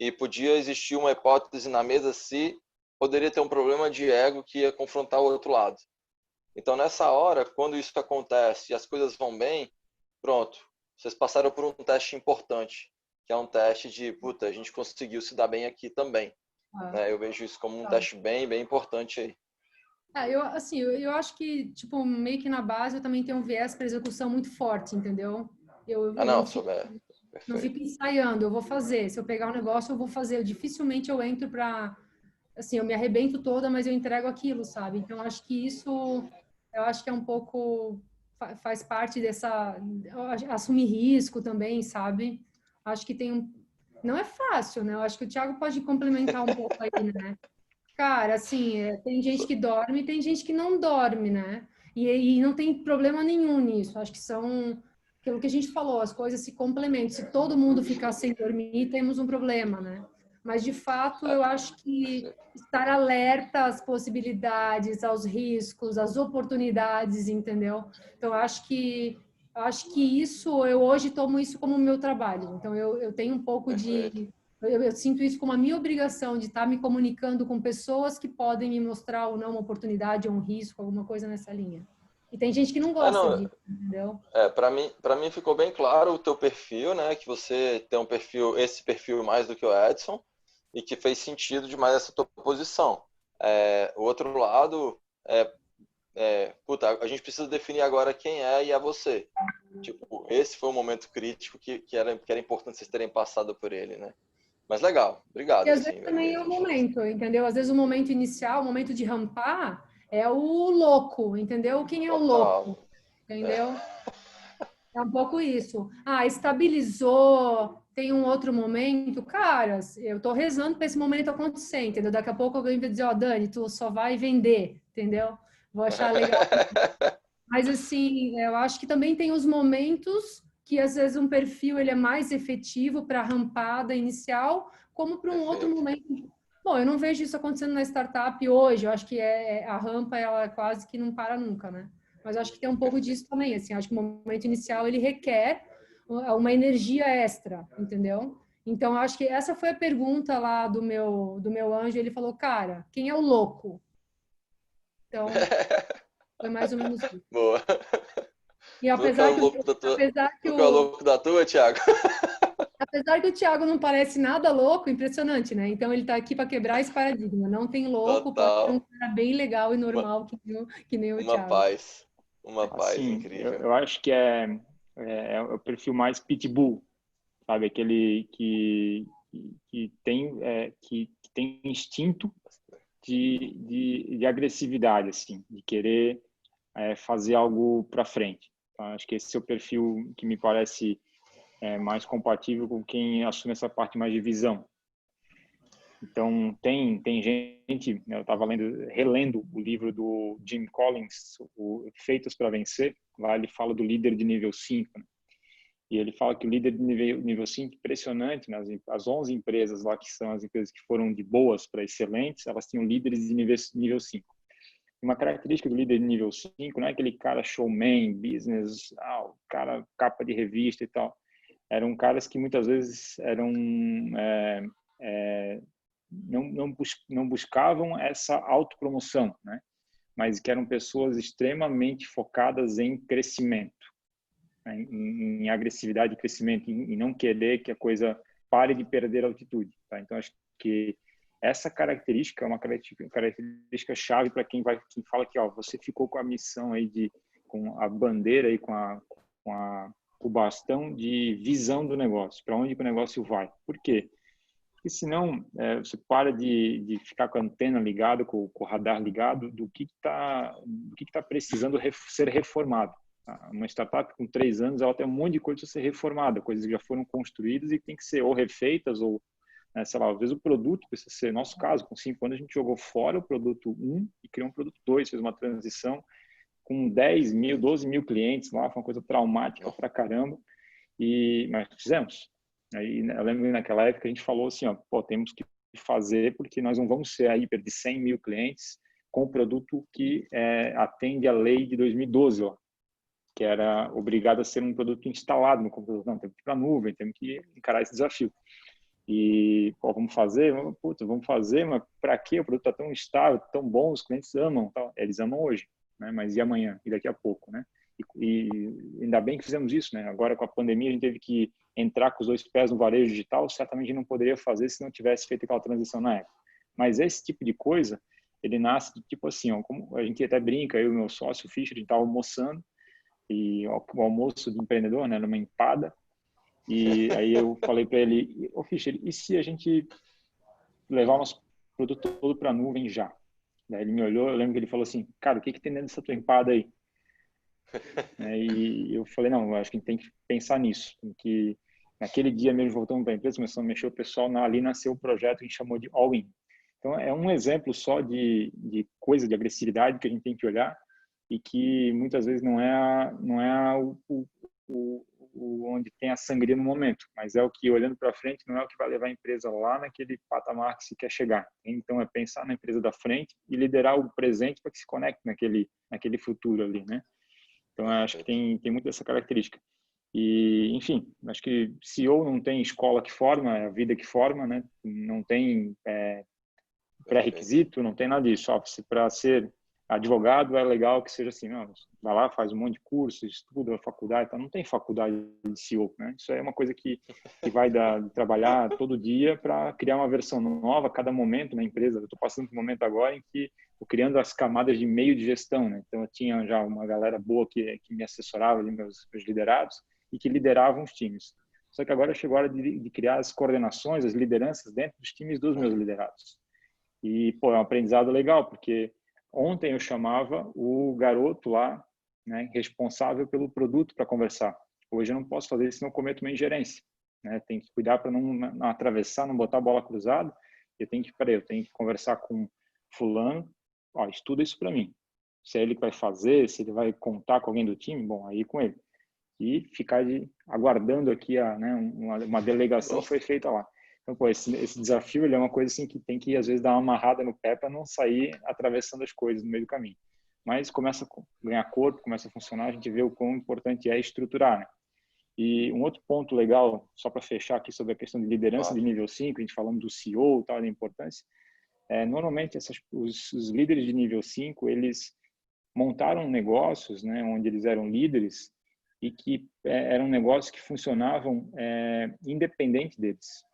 e podia existir uma hipótese na mesa se poderia ter um problema de ego que ia confrontar o outro lado. Então, nessa hora, quando isso acontece e as coisas vão bem, pronto, vocês passaram por um teste importante, que é um teste de, puta, a gente conseguiu se dar bem aqui também.
Ah,
Né? Eu vejo isso como um
tá.
teste bem importante aí.
Eu acho que, tipo, meio que na base eu também tenho um viés para execução muito forte, entendeu?
Ah,
Eu
não,
não
perfeito.
fico ensaiando, eu vou fazer. Se eu pegar um negócio, eu vou fazer. Dificilmente eu entro para, assim, eu me arrebento toda, mas eu entrego aquilo, sabe? Então, eu acho que é um pouco, faz parte dessa, assumir risco também, sabe? Acho que não é fácil, né? Eu acho que o Thiago pode complementar um pouco aí, né? Cara, assim, tem gente que dorme e tem gente que não dorme, né? E não tem problema nenhum nisso. Acho que são aquilo que a gente falou, as coisas se complementam. Se todo mundo ficar sem dormir, temos um problema, né? Mas, de fato, eu acho que
Perfeito.
estar alerta às possibilidades, aos riscos, às oportunidades, entendeu? Então, acho que isso, eu hoje tomo isso como meu trabalho. Então, eu tenho um pouco
Perfeito.
de eu sinto isso como a minha obrigação de estar me comunicando com pessoas que podem me mostrar ou não uma oportunidade ou um risco, alguma coisa nessa linha. E tem gente que não gosta
Não,
disso, entendeu?
para mim ficou bem claro o teu perfil, né? Que você tem esse perfil mais do que o Edson, e que fez sentido demais essa tua posição. O outro lado puta, a gente precisa definir agora quem é e é você. Tipo, esse foi um momento crítico que era importante vocês terem passado por ele, né? Mas legal,
E
obrigado,
às vezes
assim,
também é o
mesmo.
momento, entendeu? Às vezes o momento inicial, o momento de rampar, é o louco, entendeu? Quem é o louco,
Total.
entendeu? É um pouco isso. Ah, estabilizou, tem um outro momento. Caras, eu tô rezando para esse momento acontecer, entendeu? Daqui a pouco alguém vai dizer, ó, Dani, tu só vai vender, entendeu? Vou achar legal. Mas, assim, eu acho que também tem os momentos que, às vezes, um perfil ele é mais efetivo para a rampada inicial, como para um outro
Perfeito.
momento. Bom, eu não vejo isso acontecendo na startup hoje. Eu acho que a rampa, ela quase que não para nunca, né? Mas eu acho que tem um pouco disso também, assim. Acho que o momento inicial, ele requer uma energia extra, entendeu? Então, eu acho que essa foi a pergunta lá do meu anjo. Ele falou, cara, quem é o louco? Então, foi mais ou menos isso.
Boa.
E
Tu que é o louco
apesar que
da tua, Thiago?
Apesar que o Thiago não parece nada louco, impressionante, né? Então ele está aqui para quebrar esse paradigma. Não tem louco, pode ser um
Total.
cara bem legal e
Uma,
normal que nem o
uma
Thiago.
paz. Uma paz
Assim,
incrível.
eu acho que é o perfil mais pitbull, sabe? Aquele que tem instinto de agressividade, assim, de querer fazer algo para frente. Então, acho que esse é o perfil que me parece mais compatível com quem assume essa parte mais de visão. Então, tem gente, né, eu estava relendo o livro do Jim Collins, o Feitos para Vencer, lá ele fala do líder de nível 5, né? E ele fala que o líder de nível 5, impressionante, né? As 11 empresas lá, que são as empresas que foram de boas para excelentes, elas tinham líderes de nível 5. Uma característica do líder de nível 5 não é aquele cara showman, business, o cara capa de revista e tal. Eram caras que muitas vezes eram não buscavam essa autopromoção, né? Mas que eram pessoas extremamente focadas em crescimento, né? Em agressividade e crescimento, em não querer que a coisa pare de perder altitude. Tá? Então, acho que essa característica é uma característica chave para quem fala que você ficou com a missão aí com a bandeira e com o bastão de visão do negócio, para onde que o negócio vai. Por quê? Porque senão você para de ficar com a antena ligada, com o radar ligado, do que está precisando ser reformado. Tá? Uma startup com 3 anos, ela tem um monte de coisa a ser reformada, coisas que já foram construídas e tem que ser ou refeitas ou, sei lá, às vezes o produto precisa ser, nosso caso, com 5 anos a gente jogou fora o produto 1 e criou um produto 2, fez uma transição com 10 mil, 12 mil clientes lá, foi uma coisa traumática pra caramba, mas fizemos. Aí, eu lembro que naquela época a gente falou assim, temos que fazer porque nós não vamos ser a hiper de 100 mil clientes com o produto que atende a lei de 2012, que era obrigado a ser um produto instalado no computador. Não, temos que ir para a nuvem, temos que encarar esse desafio. E, vamos fazer? Vamos fazer, mas para quê? O produto está tão estável, tão bom, os clientes amam. Tá? Eles amam hoje, né? Mas e amanhã? E daqui a pouco, né? E ainda bem que fizemos isso, né? Agora, com a pandemia, a gente teve que entrar com os 2 pés no varejo digital, certamente não poderia fazer se não tivesse feito aquela transição na época. Mas esse tipo de coisa, ele nasce de tipo assim, como a gente até brinca, eu e meu sócio, o Fischer, a gente estava almoçando, e o almoço de empreendedor, né, numa empada, e aí eu falei para ele, Fischer, e se a gente levar o nosso produto todo para a nuvem já? Daí ele me olhou, eu lembro que ele falou assim, cara, o que tem dentro dessa tua empada aí? E eu falei, não, eu acho que a gente tem que pensar nisso, que naquele dia mesmo, voltando para a empresa, começamos a mexer o pessoal, ali nasceu o projeto que a gente chamou de All-In. Então, é um exemplo só de coisa, de agressividade que a gente tem que olhar e que muitas vezes não é onde tem a sangria no momento, mas é o que, olhando para frente, não é o que vai levar a empresa lá naquele patamar que se quer chegar. Então, é pensar na empresa da frente e liderar o presente para que se conecte naquele futuro ali, né? Então, eu acho que tem muito dessa característica. E, enfim, acho que CEO não tem escola que forma, é a vida que forma, né? Não tem pré-requisito, não tem nada disso. Para ser advogado é legal que seja assim, não, vai lá, faz um monte de curso, estuda na faculdade, tá? Não tem faculdade de CEO, né? Isso é uma coisa que vai de trabalhar todo dia para criar uma versão nova a cada momento na empresa. Eu estou passando por um momento agora em que estou criando as camadas de meio de gestão, né? Então eu tinha já uma galera boa que me assessorava, ali, meus liderados, e que lideravam os times. Só que agora chegou a hora de criar as coordenações, as lideranças dentro dos times dos meus liderados. E, é um aprendizado legal, porque ontem eu chamava o garoto lá, né, responsável pelo produto para conversar. Hoje eu não posso fazer isso, senão eu cometo uma ingerência. Né? Tem que cuidar para não atravessar, não botar a bola cruzada. Eu tenho que conversar com fulano, estuda isso para mim. Se é ele que vai fazer, se ele vai contar com alguém do time, bom, aí com ele. E ficar aguardando aqui uma delegação que foi feita lá. Então, esse desafio ele é uma coisa assim que tem que, às vezes, dar uma amarrada no pé para não sair atravessando as coisas no meio do caminho. Mas começa a ganhar corpo, começa a funcionar, a gente vê o quão importante é estruturar, né? E um outro ponto legal, só para fechar aqui sobre a questão de liderança de nível 5, a gente falando do CEO e tal, da importância, normalmente os líderes de nível 5, eles montaram negócios, né, onde eles eram líderes, e que eram negócios que funcionavam independente deles.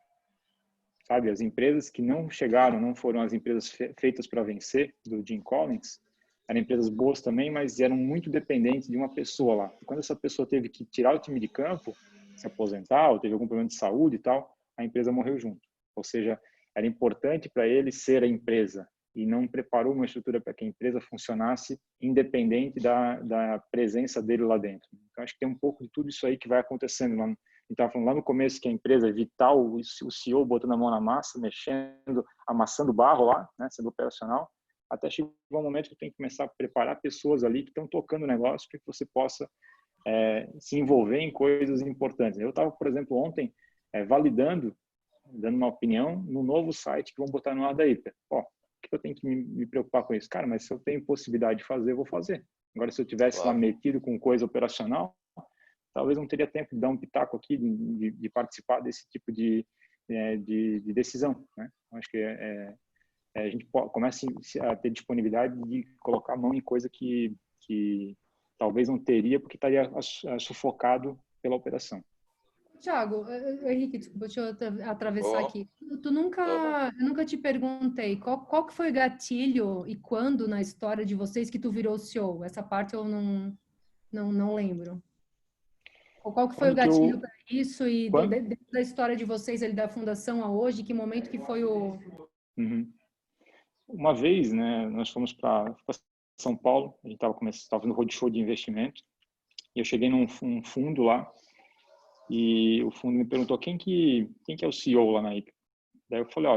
Sabe, as empresas que não chegaram, não foram as empresas feitas para vencer, do Jim Collins, eram empresas boas também, mas eram muito dependentes de uma pessoa lá. E quando essa pessoa teve que tirar o time de campo, se aposentar, ou teve algum problema de saúde e tal, a empresa morreu junto. Ou seja, era importante para ele ser a empresa e não preparou uma estrutura para que a empresa funcionasse independente da presença dele lá dentro. Então, acho que tem um pouco de tudo isso aí que vai acontecendo lá. A gente estava falando lá no começo que a empresa é vital, o CEO botando a mão na massa, mexendo, amassando barro lá, né, sendo operacional, até chegou um momento que tem que começar a preparar pessoas ali que estão tocando o negócio para que você possa se envolver em coisas importantes. Eu estava, por exemplo, ontem validando, dando uma opinião no novo site que vão botar no ar da Hyper. Ó, que eu tenho que me preocupar com isso? Cara, mas se eu tenho possibilidade de fazer, eu vou fazer. Agora, se eu tivesse lá metido com coisa operacional, talvez não teria tempo de dar um pitaco aqui, de participar desse tipo de decisão, né? Acho que a gente começa a ter disponibilidade de colocar a mão em coisa que talvez não teria, porque estaria sufocado pela operação.
Tiago, Henrique, desculpa, deixa eu atravessar aqui. Eu nunca te perguntei qual que foi o gatilho e quando na história de vocês que tu virou CEO? Essa parte eu não lembro. Ou qual que foi o gatilho para isso e dentro da história de vocês, ali da fundação a hoje, que momento que foi o...
Uhum. Uma vez, né, nós fomos para São Paulo, a gente estava fazendo roadshow de investimento, e eu cheguei num fundo lá, e o fundo me perguntou quem que é o CEO lá na Hyper. Daí eu falei,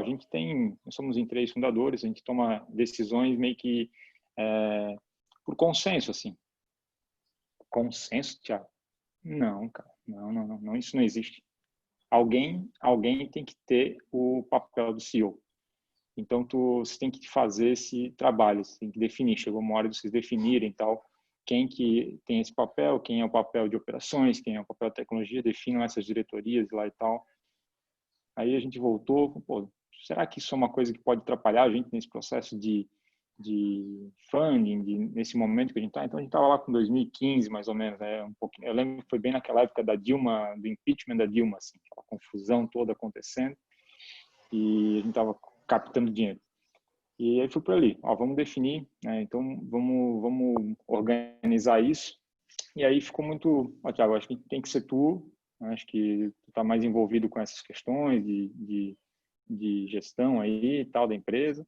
nós somos em 3 fundadores, a gente toma decisões meio que por consenso, assim. Consenso, Thiago? Não, cara, não, isso não existe. Alguém tem que ter o papel do CEO. Então, você tem que fazer esse trabalho, você tem que definir. Chegou uma hora de vocês definirem tal, quem que tem esse papel, quem é o papel de operações, quem é o papel de tecnologia, definam essas diretorias lá e tal. Aí a gente voltou, pô, será que isso é uma coisa que pode atrapalhar a gente nesse processo de funding, nesse momento que a gente está? Então, a gente estava lá com 2015, mais ou menos, um pouquinho. Eu lembro que foi bem naquela época da Dilma, do impeachment da Dilma, assim, aquela confusão toda acontecendo, e a gente estava captando dinheiro. E aí foi por ali, vamos definir, né? Então vamos organizar isso. E aí ficou muito, Thiago, acho que tem que ser tu, acho que tu tá mais envolvido com essas questões de gestão aí e tal da empresa.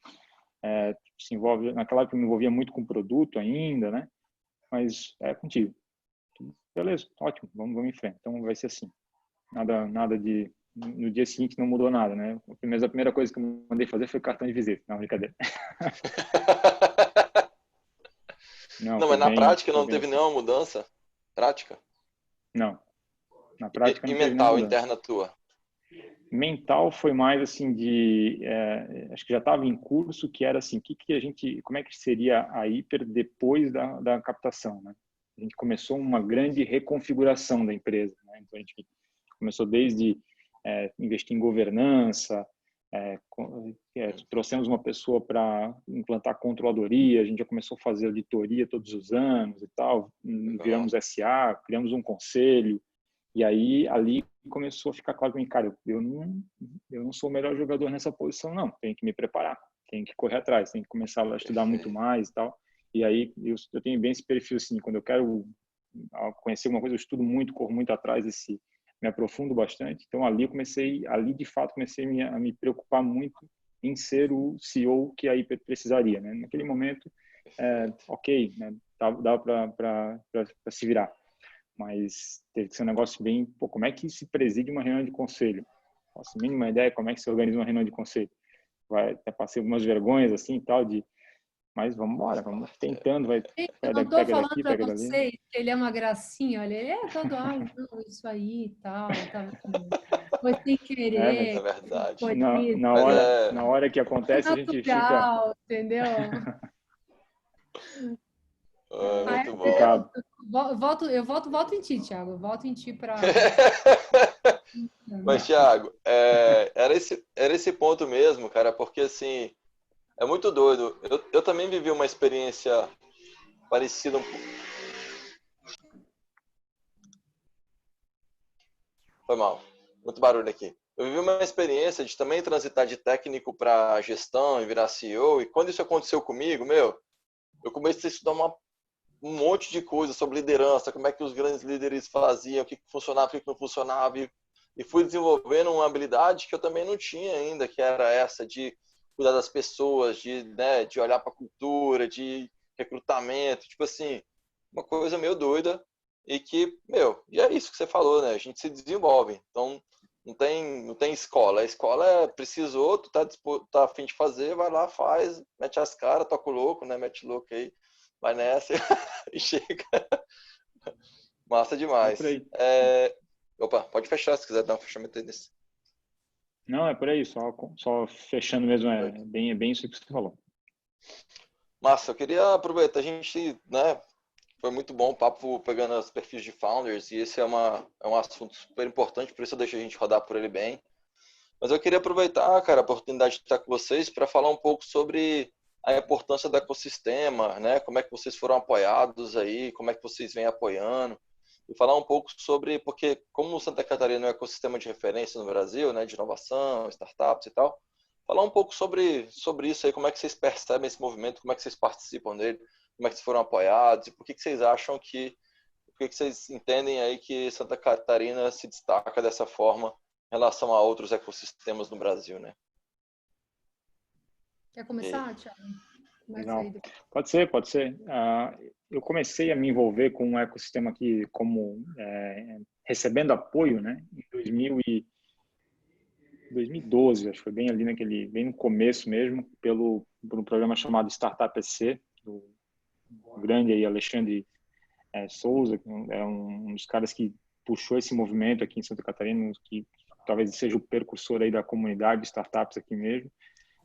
Se envolve, naquela época eu me envolvia muito com produto ainda, né? Mas é contigo. Beleza, ótimo, vamos em frente. Então vai ser assim. Nada de... No dia seguinte não mudou nada, né? A primeira coisa que eu mandei fazer foi cartão de visita. Não, brincadeira.
Não, mas na prática não teve nenhuma mudança? Prática?
Não. Na prática não
teve
mental,
nenhuma interna tua?
Mental foi mais assim acho que já estava em curso, que era assim, como é que seria a Hyper depois da captação, né? A gente começou uma grande reconfiguração da empresa, né? Então a gente começou desde investir em governança, trouxemos uma pessoa para implantar controladoria, a gente já começou a fazer auditoria todos os anos e tal, viramos SA, criamos um conselho, e aí ali começou a ficar claro para mim, cara, eu não sou o melhor jogador nessa posição, não, tenho que me preparar, tenho que correr atrás, tenho que começar a estudar muito mais e tal, e aí eu tenho bem esse perfil assim, quando eu quero conhecer alguma coisa, eu estudo muito, corro muito atrás me aprofundo bastante. Então, ali de fato, comecei a me preocupar muito em ser o CEO que a Hyper precisaria, né? Naquele momento, ok, né? Dava para se virar. Mas teve que ser um negócio bem... Pô, como é que se preside uma reunião de conselho? Nossa, a mínima ideia como é que se organiza uma reunião de conselho. Passei algumas vergonhas, assim, e tal, mas vamos embora, vamos tentando,
eu não estou falando para vocês que ele é uma gracinha, olha, ele é todo, isso aí e tal, foi sem querer.
É verdade.
Foi
na hora que acontece, a gente fica...
Entendeu?
Muito bom.
Eu voto em ti, Thiago, eu voto em ti para...
Mas, Thiago, era esse ponto mesmo, cara, porque, assim, é muito doido. Eu também vivi uma experiência parecida Foi mal. Muito barulho aqui. Eu vivi uma experiência de também transitar de técnico para gestão e virar CEO, e quando isso aconteceu comigo, eu comecei a estudar um monte de coisa sobre liderança, como é que os grandes líderes faziam, o que funcionava, o que não funcionava, e fui desenvolvendo uma habilidade que eu também não tinha ainda, que era essa de cuidar das pessoas, né, de olhar para a cultura, de recrutamento, tipo assim, uma coisa meio doida, e que, e é isso que você falou, né, a gente se desenvolve, então não tem escola, a escola precisou, tu tá a fim de fazer, vai lá, faz, mete as caras, toca o louco, né, mete louco aí, vai nessa e chega. Massa
É por
demais.
aí.
Opa, pode fechar se quiser dar um fechamento aí nesse.
Não, é por aí, só fechando mesmo, é bem isso que você falou.
Massa, eu queria aproveitar, a gente, né, foi muito bom o papo pegando os perfis de founders, e esse é um assunto super importante, por isso eu deixei a gente rodar por ele bem. Mas eu queria aproveitar, cara, a oportunidade de estar com vocês para falar um pouco sobre a importância do ecossistema, né? Como é que vocês foram apoiados aí, como é que vocês vêm apoiando, e falar um pouco sobre, porque como Santa Catarina é um ecossistema de referência no Brasil, né, de inovação, startups e tal, falar um pouco sobre isso aí, como é que vocês percebem esse movimento, como é que vocês participam dele, como é que vocês foram apoiados, e por que vocês acham por que vocês entendem aí que Santa Catarina se destaca dessa forma em relação a outros ecossistemas no Brasil, né?
Quer começar, Thiago? Começa
Legal.
aí.
Pode ser. Eu comecei a me envolver com um ecossistema aqui como recebendo apoio, né, em 2012, acho que foi bem ali bem no começo mesmo, por um programa chamado Startup EC, do grande aí Alexandre Souza, que é um dos caras que puxou esse movimento aqui em Santa Catarina, que talvez seja o precursor aí da comunidade de startups aqui mesmo.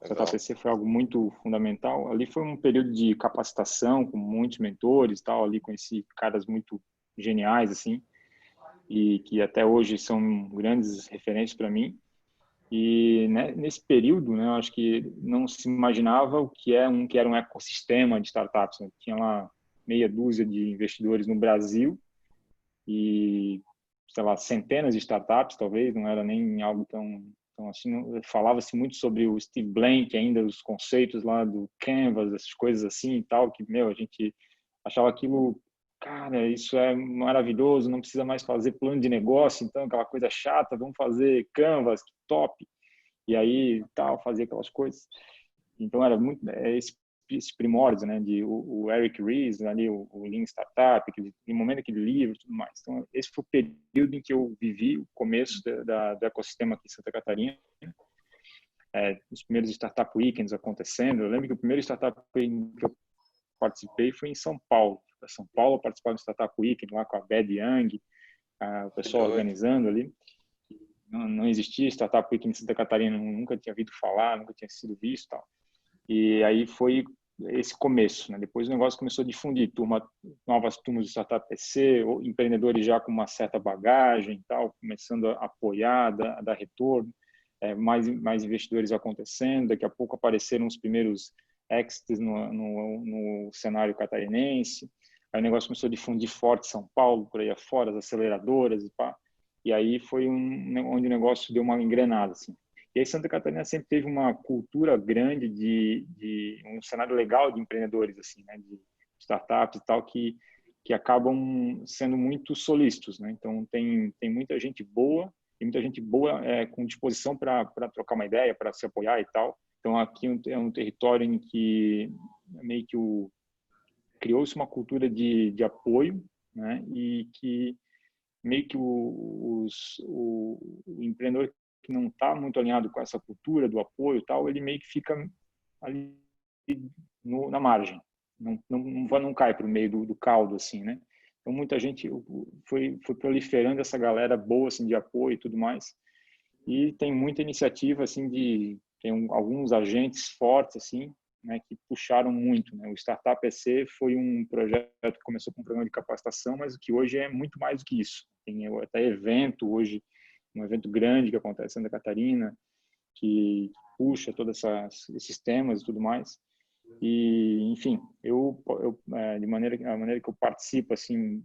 Startup PC foi algo muito fundamental. Ali foi um período de capacitação com muitos mentores, tal. Ali conheci caras muito geniais assim, e que até hoje são grandes referências para mim. E né, nesse período, né, eu acho que não se imaginava o que era um ecossistema de startups, né? Tinha lá meia dúzia de investidores no Brasil e, sei lá, centenas de startups, talvez, não era nem algo tão assim. Falava-se muito sobre o Steve Blank, ainda os conceitos lá do Canvas, essas coisas assim e tal, que, a gente achava aquilo, cara, isso é maravilhoso, não precisa mais fazer plano de negócio, então aquela coisa chata, vamos fazer Canvas, que top. E aí, tal, fazia aquelas coisas. Então era muito esse primórdios, né, de o Eric Ries, ali o Lean Startup, no momento daquele livro, tudo mais. Então esse foi o período em que eu vivi o começo do ecossistema aqui em Santa Catarina. Os primeiros Startup Weekends acontecendo. Eu lembro que o primeiro Startup Weekend que eu participei foi em São Paulo. Para São Paulo, eu participava do Startup Weekend lá com a Bad Young, o pessoal organizando ali. Não existia Startup Weekend em Santa Catarina, nunca tinha ouvido falar, nunca tinha sido visto, tal. E aí foi esse começo, né? Depois o negócio começou a difundir, novas turmas de Startup PC, empreendedores já com uma certa bagagem, tal, começando a apoiar, a dar retorno, mais investidores acontecendo. Daqui a pouco apareceram os primeiros exits no cenário catarinense. Aí o negócio começou a difundir forte São Paulo, por aí afora, as aceleradoras e pá. E aí foi onde o negócio deu uma engrenada, assim. E aí Santa Catarina sempre teve uma cultura grande de um cenário legal de empreendedores, assim, né, de startups e tal, que acabam sendo muito solícitos, né? Então tem muita gente boa, com disposição para trocar uma ideia, para se apoiar e tal. Então aqui é um território em que meio que criou-se uma cultura de apoio, né? E que meio que o empreendedor que não está muito alinhado com essa cultura do apoio e tal, ele meio que fica ali na margem, não cai para o meio do caldo, assim, né? Então muita gente foi proliferando essa galera boa, assim, de apoio e tudo mais, e tem muita iniciativa, assim, tem alguns agentes fortes, assim, né, que puxaram muito, né? O Startup EC foi um projeto que começou com um programa de capacitação, mas que hoje é muito mais do que isso. Tem até evento hoje, um evento grande que acontece em Santa Catarina, que puxa todos esses temas e tudo mais. E, enfim, a maneira que eu participo, assim,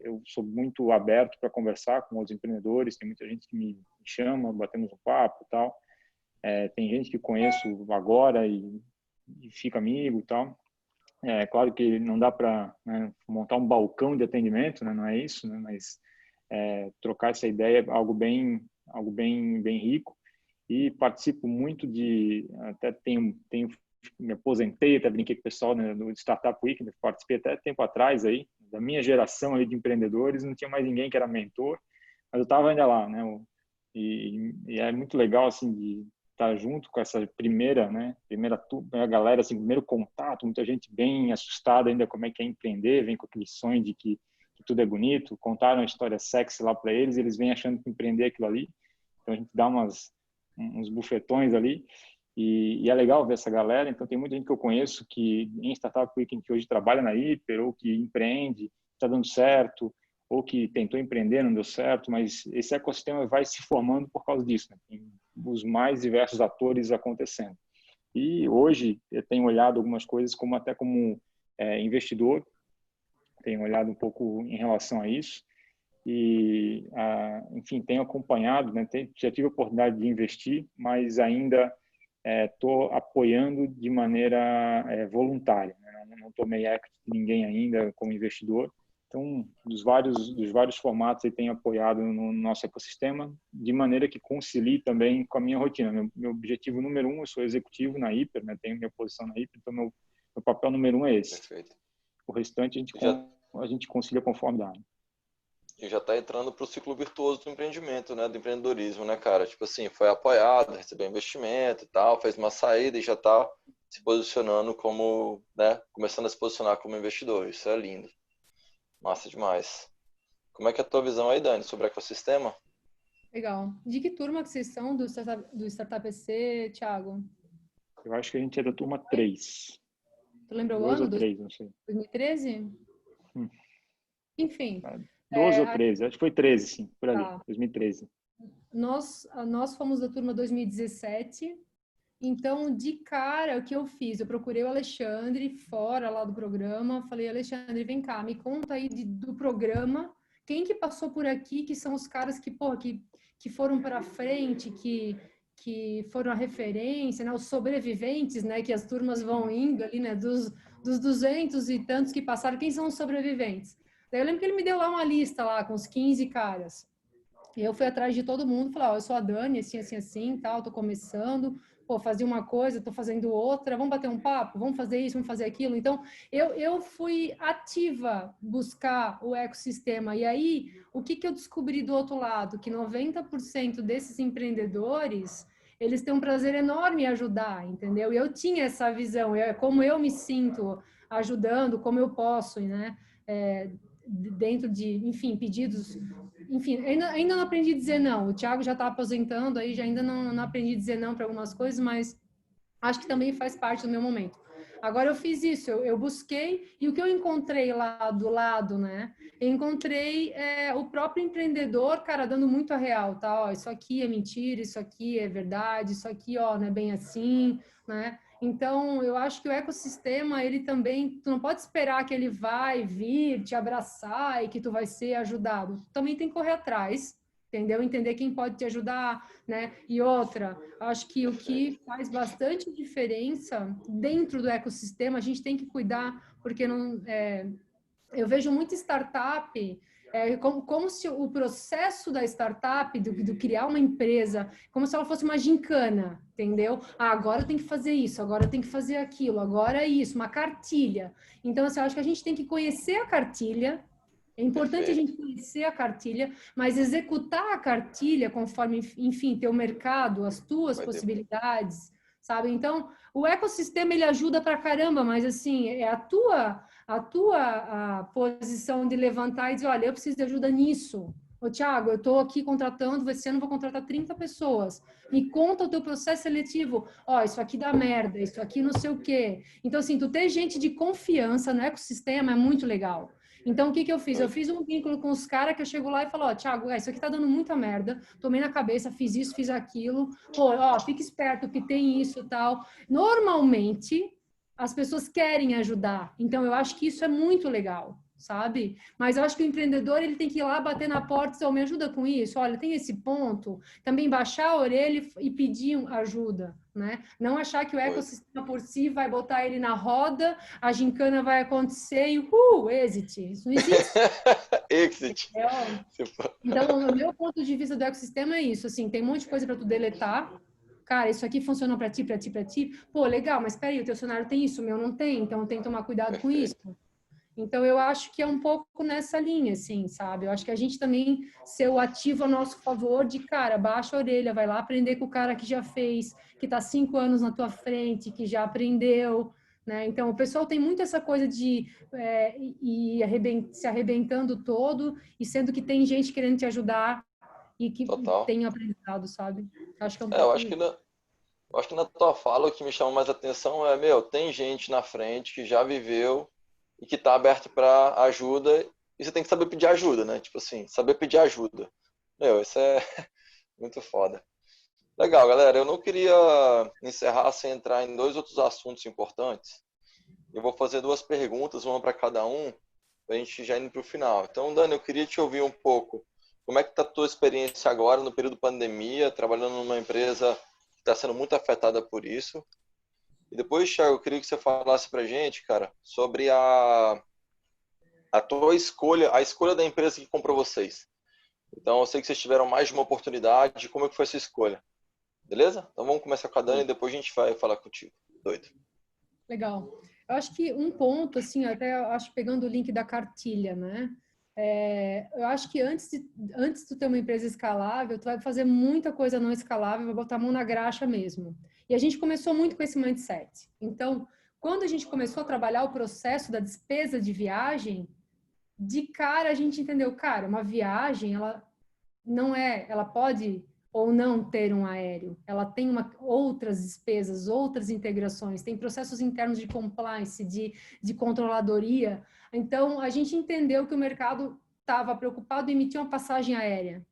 eu sou muito aberto para conversar com os empreendedores. Tem muita gente que me chama, batemos um papo e tal. Tem gente que conheço agora e fica amigo e tal. É claro que não dá para, né, montar um balcão de atendimento, né, não é isso, né, mas trocar essa ideia é algo bem rico. E participo muito até me aposentei, até brinquei com o pessoal, né, do Startup Week, participei até tempo atrás aí, da minha geração ali de empreendedores, não tinha mais ninguém que era mentor, mas eu estava ainda lá, né, e é muito legal, assim, de estar junto com essa primeira a galera, assim, primeiro contato, muita gente bem assustada ainda como é que é empreender, vem com aquele sonho de que tudo é bonito, contaram a história sexy lá para eles, e eles vêm achando que empreender é aquilo ali, então a gente dá uns bufetões ali, e é legal ver essa galera. Então tem muita gente que eu conheço que em Startup Weekend que hoje trabalha na Hyper, ou que empreende, está dando certo, ou que tentou empreender, não deu certo, mas esse ecossistema vai se formando por causa disso, né? Tem os mais diversos atores acontecendo. E hoje eu tenho olhado algumas coisas até como investidor, tenho olhado um pouco em relação a isso, e, enfim, tenho acompanhado, né? Já tive a oportunidade de investir, mas ainda estou apoiando de maneira voluntária, né? Não tomei equity de ninguém ainda como investidor. Então, dos vários formatos, eu tenho apoiado no nosso ecossistema, de maneira que concilie também com a minha rotina. Meu objetivo número 1, eu sou executivo na Hyper, né? Tenho minha posição na Hyper, então meu papel número 1 é esse.
Perfeito.
O restante a gente concilia conforme dá.
E já está entrando para o ciclo virtuoso do empreendimento, né? Do empreendedorismo, né, cara? Tipo assim, foi apoiado, recebeu investimento e tal, fez uma saída e já está se posicionando como, né? Começando a se posicionar como investidor. Isso é lindo. Massa demais. Como é que é a tua visão aí, Dani, sobre o ecossistema?
Legal. De que turma que vocês são do Startup EC, Thiago?
Eu acho que a gente é da turma 3.
Tu lembra o
2
ano?
ou 3, não sei.
2013? Enfim.
12 ou 13, acho que foi 13, sim, por ali,
Tá.
2013.
Nós fomos da turma 2017, então, de cara, o que eu fiz? Eu procurei o Alexandre, fora lá do programa, falei, Alexandre, vem cá, me conta aí do programa, quem que passou por aqui, que são os caras que foram para frente, que foram a referência, né? Os sobreviventes, né? Que as turmas vão indo ali, né? Dos 200 e tantos que passaram, quem são os sobreviventes? Daí eu lembro que ele me deu lá uma lista lá, com os 15 caras. E eu fui atrás de todo mundo, falei, ó, eu sou a Dani, assim, assim, assim, tal, tô começando, pô, fazia uma coisa, tô fazendo outra, vamos bater um papo, vamos fazer isso, vamos fazer aquilo. Então, eu fui ativa buscar o ecossistema. E aí, o que eu descobri do outro lado? Que 90% desses empreendedores, eles têm um prazer enorme em ajudar, entendeu? E eu tinha essa visão, como eu me sinto ajudando, como eu posso, né? Dentro de, enfim, pedidos, enfim, ainda não aprendi a dizer não. O Thiago já está aposentando, aí já ainda não aprendi a dizer não para algumas coisas, mas acho que também faz parte do meu momento. Agora eu fiz isso, eu busquei, e o que eu encontrei lá do lado, né? Eu encontrei o próprio empreendedor, cara, dando muito a real, tá? Ó, isso aqui é mentira, isso aqui é verdade, isso aqui, ó, não é bem assim, né? Então, eu acho que o ecossistema, ele também, tu não pode esperar que ele vai vir te abraçar e que tu vai ser ajudado. Também tem que correr atrás, entendeu? Entender quem pode te ajudar, né? E outra, acho que o que faz bastante diferença dentro do ecossistema, a gente tem que cuidar, porque não, eu vejo muita startup como se o processo da startup, do criar uma empresa, como se ela fosse uma gincana, entendeu? Ah, agora eu tenho que fazer isso, agora eu tenho que fazer aquilo, agora é isso, uma cartilha. Então, assim, eu acho que a gente tem que conhecer a cartilha, é importante Perfeito. A gente conhecer a cartilha, mas executar a cartilha conforme, enfim, teu mercado, as tuas possibilidades, sabe? Então, o ecossistema, ele ajuda pra caramba, mas, assim, é a tua posição de levantar e dizer, olha, eu preciso de ajuda nisso. Ô, Thiago, eu estou aqui contratando, esse ano eu vou contratar 30 pessoas. Me conta o teu processo seletivo. Ó, isso aqui dá merda, isso aqui não sei o quê. Então, assim, tu ter gente de confiança no ecossistema é muito legal. Então, o que eu fiz? Eu fiz um vínculo com os caras que eu chego lá e falo, ó, Thiago, isso aqui tá dando muita merda, tomei na cabeça, fiz isso, fiz aquilo. Pô, ó, fica esperto que tem isso e tal. Normalmente, as pessoas querem ajudar. Então, eu acho que isso é muito legal, sabe? Mas eu acho que o empreendedor, ele tem que ir lá bater na porta e dizer, me ajuda com isso, olha, tem esse ponto. Também baixar a orelha e pedir ajuda, né? Não achar que o ecossistema por si vai botar ele na roda, a gincana vai acontecer e exit. Isso não existe.
Exit.
Então, o meu ponto de vista do ecossistema é isso, assim, tem um monte de coisa para tu deletar. Cara, isso aqui funciona para ti, para ti, para ti. Pô, legal, mas peraí, o teu cenário tem isso, o meu não tem, então tem que tomar cuidado com isso. Então, eu acho que é um pouco nessa linha, assim, sabe? Eu acho que a gente também ser o ativo a nosso favor de, cara, baixa a orelha, vai lá aprender com o cara que já fez, que está 5 anos na tua frente, que já aprendeu, né? Então, o pessoal tem muito essa coisa de ir se arrebentando todo, e sendo que tem gente querendo te ajudar e que tem aprendizado, sabe? Acho que é um pouco...
Eu acho que na tua fala o que me chama mais atenção é, tem gente na frente que já viveu e que está aberto para ajuda, e você tem que saber pedir ajuda, né? Tipo assim, saber pedir ajuda. Isso é muito foda. Legal, galera. Eu não queria encerrar sem entrar em 2 outros assuntos importantes. Eu vou fazer 2 perguntas, uma para cada um, para a gente já ir para o final. Então, Dani, eu queria te ouvir um pouco. Como é que está a tua experiência agora no período pandemia, trabalhando numa empresa que está sendo muito afetada por isso? E depois, Thiago, eu queria que você falasse para a gente, cara, sobre a tua escolha, a escolha da empresa que comprou vocês. Então, eu sei que vocês tiveram mais de uma oportunidade. Como é que foi essa escolha? Beleza? Então, vamos começar com a Dani e depois a gente vai falar contigo. Doido.
Legal. Eu acho que um ponto, assim, até acho pegando o link da cartilha, né? Eu acho que antes de tu ter uma empresa escalável, tu vai fazer muita coisa não escalável, vai botar a mão na graxa mesmo. E a gente começou muito com esse mindset. Então, quando a gente começou a trabalhar o processo da despesa de viagem, de cara a gente entendeu, cara, uma viagem, ela pode ou não ter um aéreo, ela tem outras despesas, outras integrações, tem processos internos de compliance, de controladoria. Então, a gente entendeu que o mercado estava preocupado em emitir uma passagem aérea.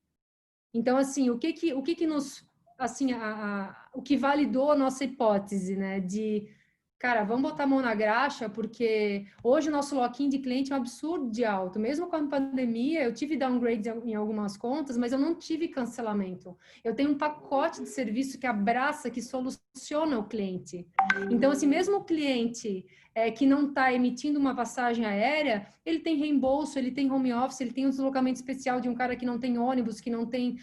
Então, assim, o que nos, assim, o que validou a nossa hipótese, né, de cara, vamos botar a mão na graxa, porque hoje o nosso lock-in de cliente é um absurdo de alto. Mesmo com a pandemia, eu tive downgrade em algumas contas, mas eu não tive cancelamento. Eu tenho um pacote de serviço que abraça, que soluciona o cliente. Então, assim, mesmo o cliente que não está emitindo uma passagem aérea, ele tem reembolso, ele tem home office, ele tem um deslocamento especial de um cara que não tem ônibus, que não tem,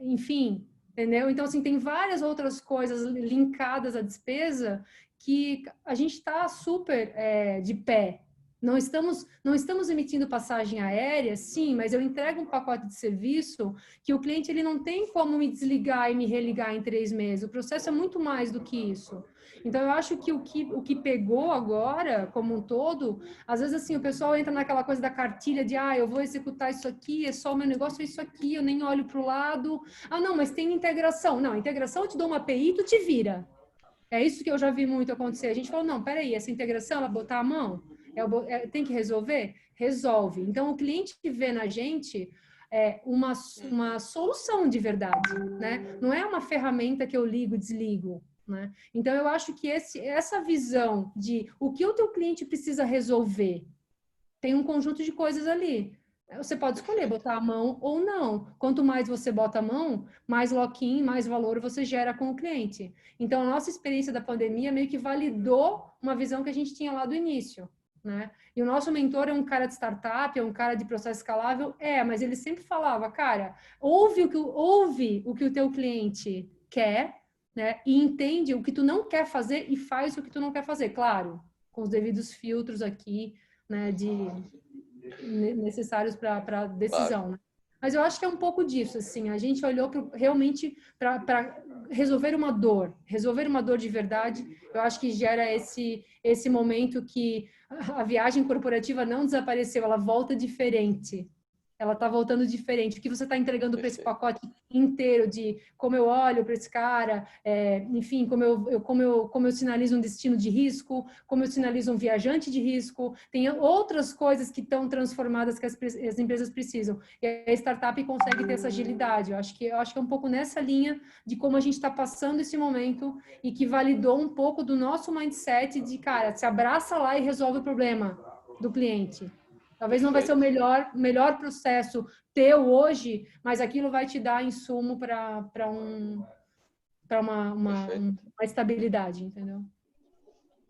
enfim... Entendeu? Então, assim, tem várias outras coisas linkadas à despesa que a gente está super de pé. Não estamos emitindo passagem aérea, sim, mas eu entrego um pacote de serviço que o cliente ele não tem como me desligar e me religar em 3 meses. O processo é muito mais do que isso. Então, eu acho que o que pegou agora, como um todo, às vezes assim, o pessoal entra naquela coisa da cartilha de eu vou executar isso aqui, é só o meu negócio, é isso aqui, eu nem olho para o lado. Não, mas tem integração. Não, integração eu te dou uma API, tu te vira. É isso que eu já vi muito acontecer. A gente falou, não, peraí, essa integração, ela botar a mão, tem que resolver? Resolve. Então, o cliente vê na gente uma solução de verdade, né? Não é uma ferramenta que eu ligo e desligo, né? Então, eu acho que essa visão de o que o teu cliente precisa resolver, tem um conjunto de coisas ali. Você pode escolher botar a mão ou não. Quanto mais você bota a mão, mais lock-in, mais valor você gera com o cliente. Então, a nossa experiência da pandemia meio que validou uma visão que a gente tinha lá do início, né? E o nosso mentor é um cara de startup, é um cara de processo escalável, mas ele sempre falava, cara, ouve o que o teu cliente quer, né? E entende o que tu não quer fazer e faz o que tu não quer fazer. Claro, com os devidos filtros aqui, né, necessários para decisão,
Claro.
né? Mas eu acho que é um pouco disso, assim, a gente olhou realmente para resolver uma dor de verdade. Eu acho que gera esse momento que a viagem corporativa não desapareceu, ela volta diferente, ela está voltando diferente. O que você está entregando para esse pacote inteiro de como eu olho para esse cara, enfim, como eu sinalizo um destino de risco, como eu sinalizo um viajante de risco. Tem outras coisas que estão transformadas que as empresas precisam. E a startup consegue ter essa agilidade. Eu acho que é um pouco nessa linha de como a gente está passando esse momento e que validou um pouco do nosso mindset de, cara, se abraça lá e resolve o problema do cliente. Talvez não vai ser o melhor processo teu hoje, mas aquilo vai te dar insumo para uma estabilidade, entendeu?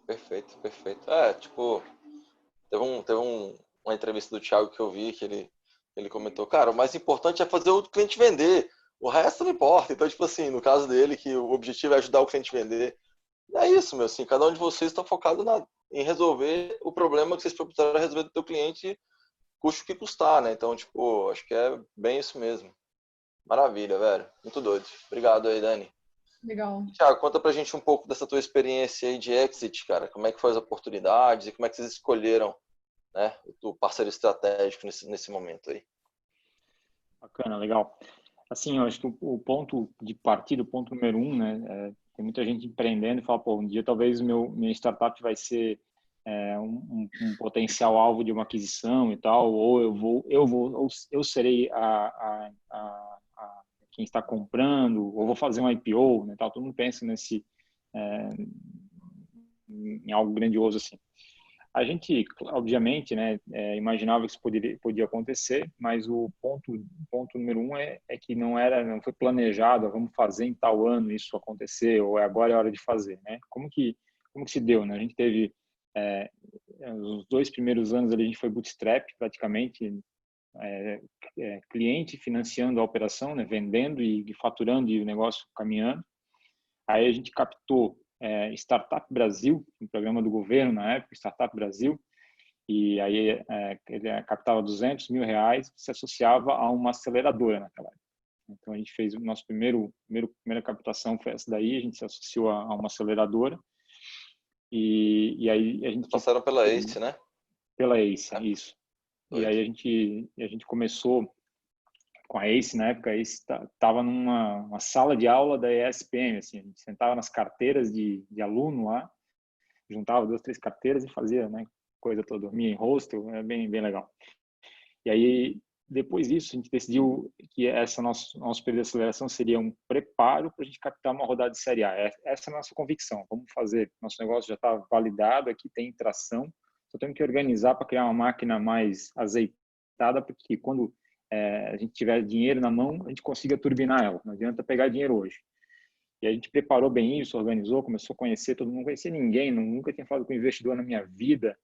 Perfeito, perfeito. Tipo, uma entrevista do Thiago que eu vi que ele comentou, cara, o mais importante é fazer o cliente vender, o resto não importa. Então, tipo assim, no caso dele, que o objetivo é ajudar o cliente a vender. E é isso, meu, assim, cada um de vocês está focado em resolver o problema que vocês propuseram resolver do teu cliente, custe o que custar, né? Então, tipo, acho que é bem isso mesmo. Maravilha, velho. Muito doido. Obrigado aí, Dani.
Legal.
Thiago, conta pra gente um pouco dessa tua experiência aí de exit, cara. Como é que foi as oportunidades e como é que vocês escolheram, né, o parceiro estratégico nesse momento aí?
Bacana, legal. Assim, eu acho que o ponto de partida, o ponto número 1, né, tem muita gente empreendendo e fala, pô, um dia talvez minha startup vai ser um potencial alvo de uma aquisição e tal, ou eu serei quem está comprando, ou vou fazer um IPO, né, tal. Todo mundo pensa em algo grandioso assim. A gente, obviamente, né, imaginava que isso podia acontecer, mas o ponto número 1 é que não foi planejado, vamos fazer em tal ano isso acontecer, ou agora é hora de fazer, né? Como que se deu, né? A gente teve os 2 primeiros anos ali, a gente foi bootstrap praticamente, cliente financiando a operação, né, vendendo e faturando e o negócio caminhando. Aí a gente captou Startup Brasil, um programa do governo na época, Startup Brasil, e aí ele captava R$200 mil, se associava a uma aceleradora naquela época. Então a gente fez o nosso primeira captação foi essa daí, a gente se associou a uma aceleradora e aí a gente
passaram pela ACE, né?
Pela ACE, isso. E aí a gente começou com a ACE, na época, a ACE estava numa sala de aula da ESPM, assim, a gente sentava nas carteiras de aluno lá, juntava 2, 3 carteiras e fazia, né, coisa toda, dormia em hostel, é bem legal. E aí, depois disso, a gente decidiu que nosso período de aceleração seria um preparo para a gente captar uma rodada de Série A. Essa é a nossa convicção, vamos fazer, nosso negócio já está validado, aqui tem tração, só temos que organizar para criar uma máquina mais azeitada, porque quando a gente tiver dinheiro na mão, a gente consiga turbinar ela. Não adianta pegar dinheiro hoje. E a gente preparou bem isso, organizou, começou a conhecer todo mundo, não conhecia ninguém, nunca tinha falado com investidor na minha vida,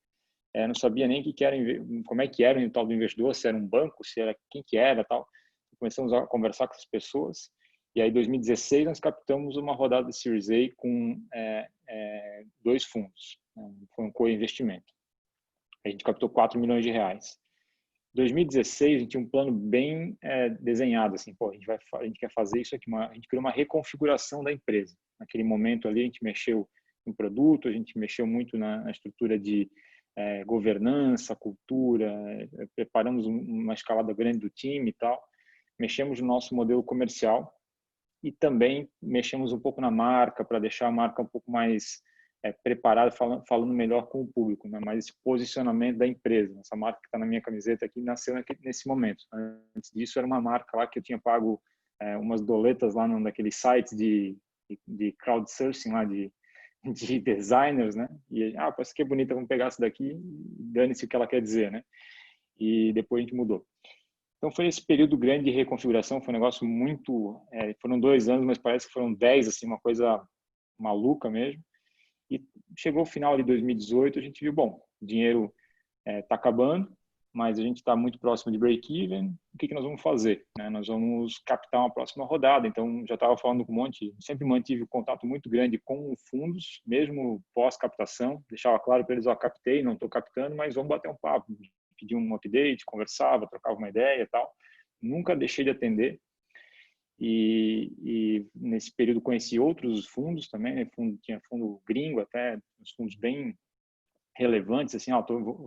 não sabia nem como é que era o tal do investidor, se era um banco, se era quem que era, tal. Começamos a conversar com as pessoas. E aí, em 2016, nós captamos uma rodada de Series A com 2 fundos. Foi um co-investimento. A gente captou R$4 milhões. 2016 a gente tinha um plano bem desenhado, assim, pô, a gente quer fazer isso aqui, a gente criou uma reconfiguração da empresa. Naquele momento ali a gente mexeu em produto, a gente mexeu muito na estrutura de governança, cultura, preparamos uma escalada grande do time e tal, mexemos no nosso modelo comercial e também mexemos um pouco na marca para deixar a marca um pouco mais preparado, falando melhor com o público, né? Mas esse posicionamento da empresa, essa marca que está na minha camiseta aqui, nasceu nesse momento. Antes disso, era uma marca lá que eu tinha pago umas doletas lá naqueles sites de crowdsourcing lá, de designers, né? E, parece que é bonita, vamos pegar essa daqui, dane-se o que ela quer dizer, né? E depois a gente mudou. Então foi esse período grande de reconfiguração, foi um negócio muito... foram 2 anos, mas parece que foram 10, assim, uma coisa maluca mesmo. E chegou o final de 2018, a gente viu, bom, o dinheiro está acabando, mas a gente está muito próximo de break-even, o que nós vamos fazer? Né? Nós vamos captar uma próxima rodada, então já estava falando com sempre mantive contato muito grande com fundos, mesmo pós-captação, deixava claro para eles, captei, não estou captando, mas vamos bater um papo, pedir um update, conversava, trocava uma ideia e tal. Nunca deixei de atender. E nesse período conheci outros fundos também, né? Tinha fundo gringo até, uns fundos bem relevantes, assim,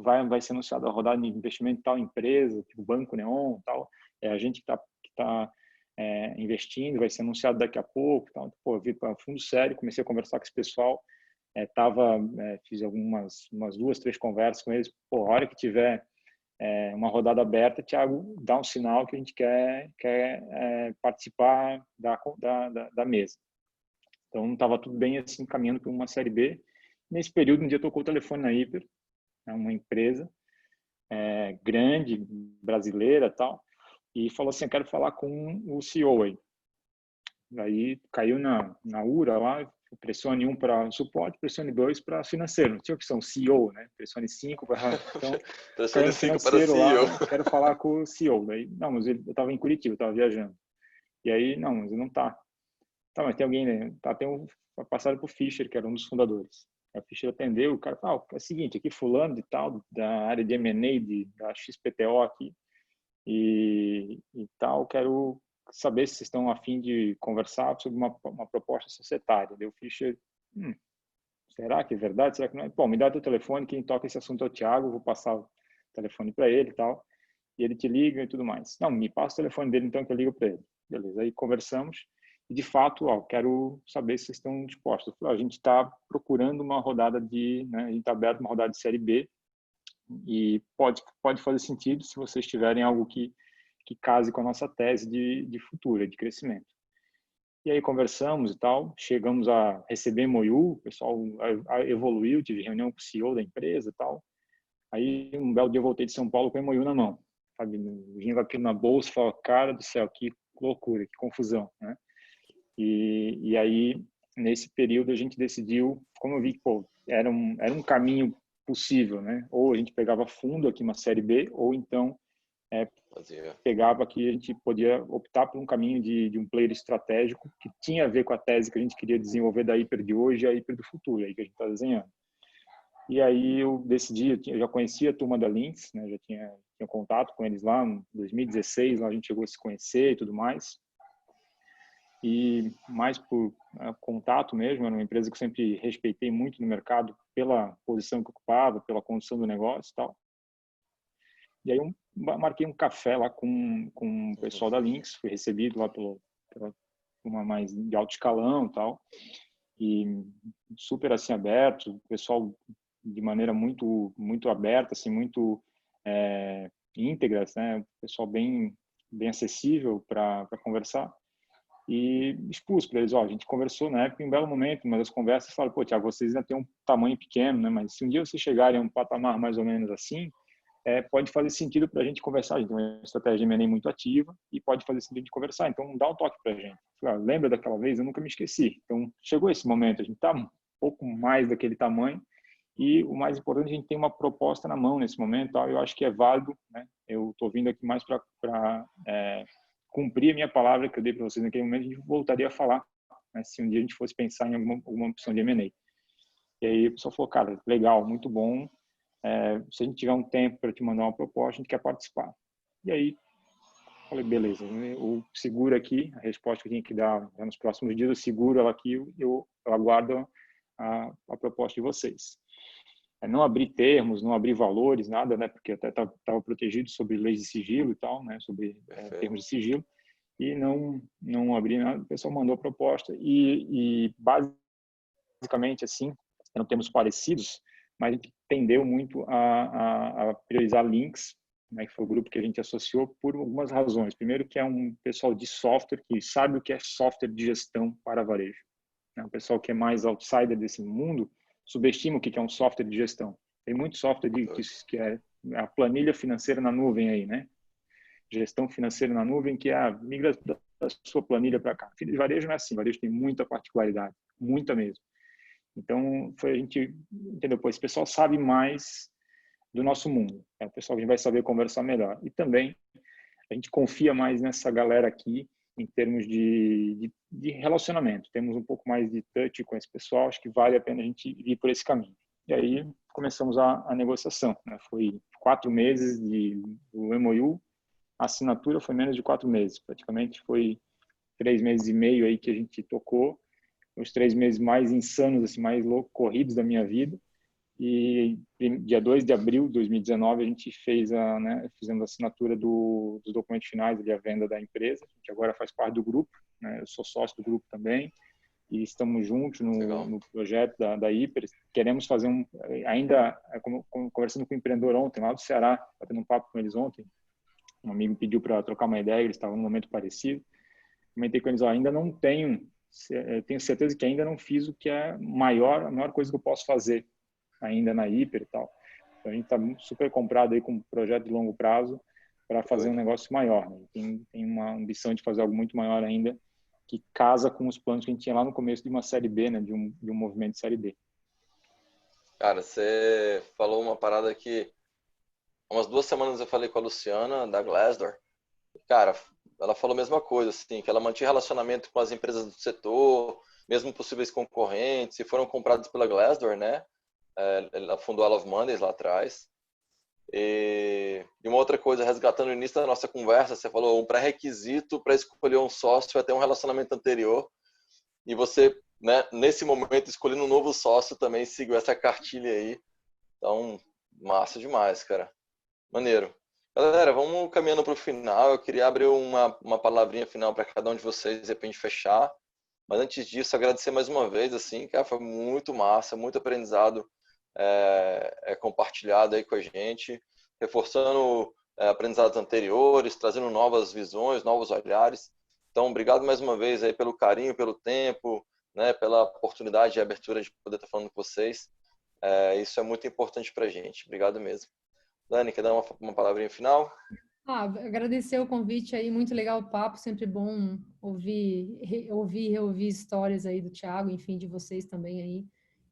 vai ser anunciada a rodada de investimento em tal empresa, tipo Banco Neon, tal, é a gente que tá investindo, vai ser anunciado daqui a pouco, tal. Pô, eu vi para fundo sério, comecei a conversar com esse pessoal, fiz umas 2, 3 conversas com eles. Pô, a hora que tiver uma rodada aberta, Thiago, dá um sinal que a gente quer participar da mesa. Então, estava tudo bem assim, caminhando para uma Série B. Nesse período, um dia tocou o telefone na Hiper, uma empresa grande, brasileira, tal, e falou assim: eu quero falar com o CEO aí. Aí caiu na URA lá, pressione 1 para suporte, pressione 2 para financeiro. Não tinha opção CEO, né? Pressione 5 para... Então,
pressione 5 para
CEO.
CEO.
Quero falar com o CEO. Daí, não, mas eu estava em Curitiba, estava viajando. E aí, não, mas ele não tá. Tá, mas tem alguém, né? Tá, passaram pro Fischer, que era um dos fundadores. A Fischer atendeu, o cara falou: é o seguinte, aqui fulano de tal, da área de M&A, da XPTO aqui, e tal, quero saber se vocês estão a fim de conversar sobre uma proposta societária. Deu Fischer, será que é verdade? Será que não é? Bom, me dá teu telefone, quem toca esse assunto é o Thiago, vou passar o telefone para ele e tal, e ele te liga e tudo mais. Não, me passa o telefone dele então que eu ligo para ele. Beleza, aí conversamos. E, de fato, quero saber se vocês estão dispostos. A gente está procurando uma rodada né, a gente está aberto uma rodada de Série B e pode fazer sentido se vocês tiverem algo que case com a nossa tese de futuro, de crescimento. E aí conversamos e tal, chegamos a receber MOU, o pessoal evoluiu, tive reunião com o CEO da empresa e tal. Aí, um belo dia eu voltei de São Paulo com o MOU na mão, sabe? Vindo aqui na bolsa, falei: cara do céu, que loucura, que confusão, né? E aí, nesse período, a gente decidiu, como eu vi que era um caminho possível, né? Ou a gente pegava fundo aqui uma Série B, ou então pegava que a gente podia optar por um caminho de um player estratégico que tinha a ver com a tese que a gente queria desenvolver da Hiper de hoje e a Hiper do futuro, aí que a gente está desenhando. E aí eu decidi, eu já conhecia a turma da Lynx, né? Já tinha contato com eles lá em 2016, lá a gente chegou a se conhecer e tudo mais. E mais por contato mesmo, era uma empresa que eu sempre respeitei muito no mercado pela posição que ocupava, pela condução do negócio e tal. E aí eu marquei um café lá com o pessoal da Lynx, fui recebido lá pela uma mais de alto escalão e tal, e super assim aberto, o pessoal de maneira muito aberta, assim, muito íntegra, né? O pessoal bem acessível para conversar. E expus para eles: a gente conversou na época em um belo momento, mas as conversas falaram: pô, Thiago, vocês ainda têm um tamanho pequeno, né? Mas se um dia vocês chegarem a um patamar mais ou menos assim, pode fazer sentido para a gente conversar. A gente tem uma estratégia de M&A muito ativa e pode fazer sentido de conversar. Então, dá um toque para a gente. Falei: lembra daquela vez? Eu nunca me esqueci. Então, chegou esse momento, a gente está um pouco mais daquele tamanho e o mais importante, a gente tem uma proposta na mão nesse momento. Eu acho que é válido, né? Eu estou vindo aqui mais para cumprir a minha palavra que eu dei para vocês naquele momento. A gente voltaria a falar, né, se um dia a gente fosse pensar em alguma opção de M&A. E aí o pessoal falou: cara, legal, muito bom. Se a gente tiver um tempo para te mandar uma proposta, a gente quer participar. E aí falei: beleza, eu seguro aqui a resposta que eu tinha que dar nos próximos dias, eu seguro ela aqui, eu aguardo a proposta de vocês. Não abrir termos, não abrir valores, nada, né? Porque até estava protegido sobre leis de sigilo e tal, né? Sobre termos de sigilo, e não abrir nada. O pessoal mandou a proposta e basicamente assim, eram termos parecidos, mas a gente tendeu muito a priorizar Lynx, né? Que foi o grupo que a gente associou por algumas razões. Primeiro, que é um pessoal de software que sabe o que é software de gestão para varejo. O pessoal que é mais outsider desse mundo subestima o que é um software de gestão. Tem muito software que é a planilha financeira na nuvem aí, né? Gestão financeira na nuvem, que migra da sua planilha para cá. De varejo não é assim, varejo tem muita particularidade, muita mesmo. Então, a gente entendeu, esse pessoal sabe mais do nosso mundo. O pessoal que a gente vai saber conversar melhor. E também a gente confia mais nessa galera aqui em termos de relacionamento. Temos um pouco mais de touch com esse pessoal, acho que vale a pena a gente ir por esse caminho. E aí começamos a negociação, né? Foi 4 meses do MOU, a assinatura foi menos de 4 meses, praticamente foi 3 meses e meio aí que a gente tocou, os 3 meses mais insanos, assim, mais corridos da minha vida, E dia 2 de abril de 2019 a gente fizemos a assinatura dos documentos finais e a venda da empresa, que agora faz parte do grupo, né? Eu sou sócio do grupo também e estamos juntos no projeto da Hiper. Queremos fazer conversando com o empreendedor ontem, lá do Ceará, batendo um papo com eles ontem, um amigo me pediu para trocar uma ideia, eles estavam num momento parecido. Comentei com eles, ainda não tenho certeza que ainda não fiz o que é a maior coisa que eu posso fazer ainda na Hiper e tal. Então, a gente está super comprado aí com um projeto de longo prazo para fazer um negócio maior, né? Tem uma ambição de fazer algo muito maior ainda, que casa com os planos que a gente tinha lá no começo de uma série B, né? De um movimento de série B.
Cara, você falou uma parada que umas 2 semanas eu falei com a Luciana, da Glassdoor. Cara, ela falou a mesma coisa, assim, que ela mantinha relacionamento com as empresas do setor, mesmo possíveis concorrentes, e foram comprados pela Glassdoor, né? Ela fundou a Love Mondays lá atrás. E uma outra coisa, resgatando o início da nossa conversa, você falou um pré-requisito para escolher um sócio é ter um relacionamento anterior. E você, né, nesse momento, escolhendo um novo sócio, também seguiu essa cartilha aí. Então, massa demais, cara. Maneiro. Galera, vamos caminhando para o final. Eu queria abrir uma palavrinha final para cada um de vocês, de repente fechar. Mas antes disso, agradecer mais uma vez, assim, cara, foi muito massa, muito aprendizado compartilhado aí com a gente, reforçando aprendizados anteriores, trazendo novas visões, novos olhares. Então, obrigado mais uma vez aí pelo carinho, pelo tempo, né, pela oportunidade e abertura de poder estar falando com vocês. Isso é muito importante para a gente. Obrigado mesmo. Dani, quer dar uma palavrinha final?
Agradecer o convite aí, muito legal o papo, sempre bom ouvir e reouvir histórias aí do Thiago, enfim, de vocês também aí.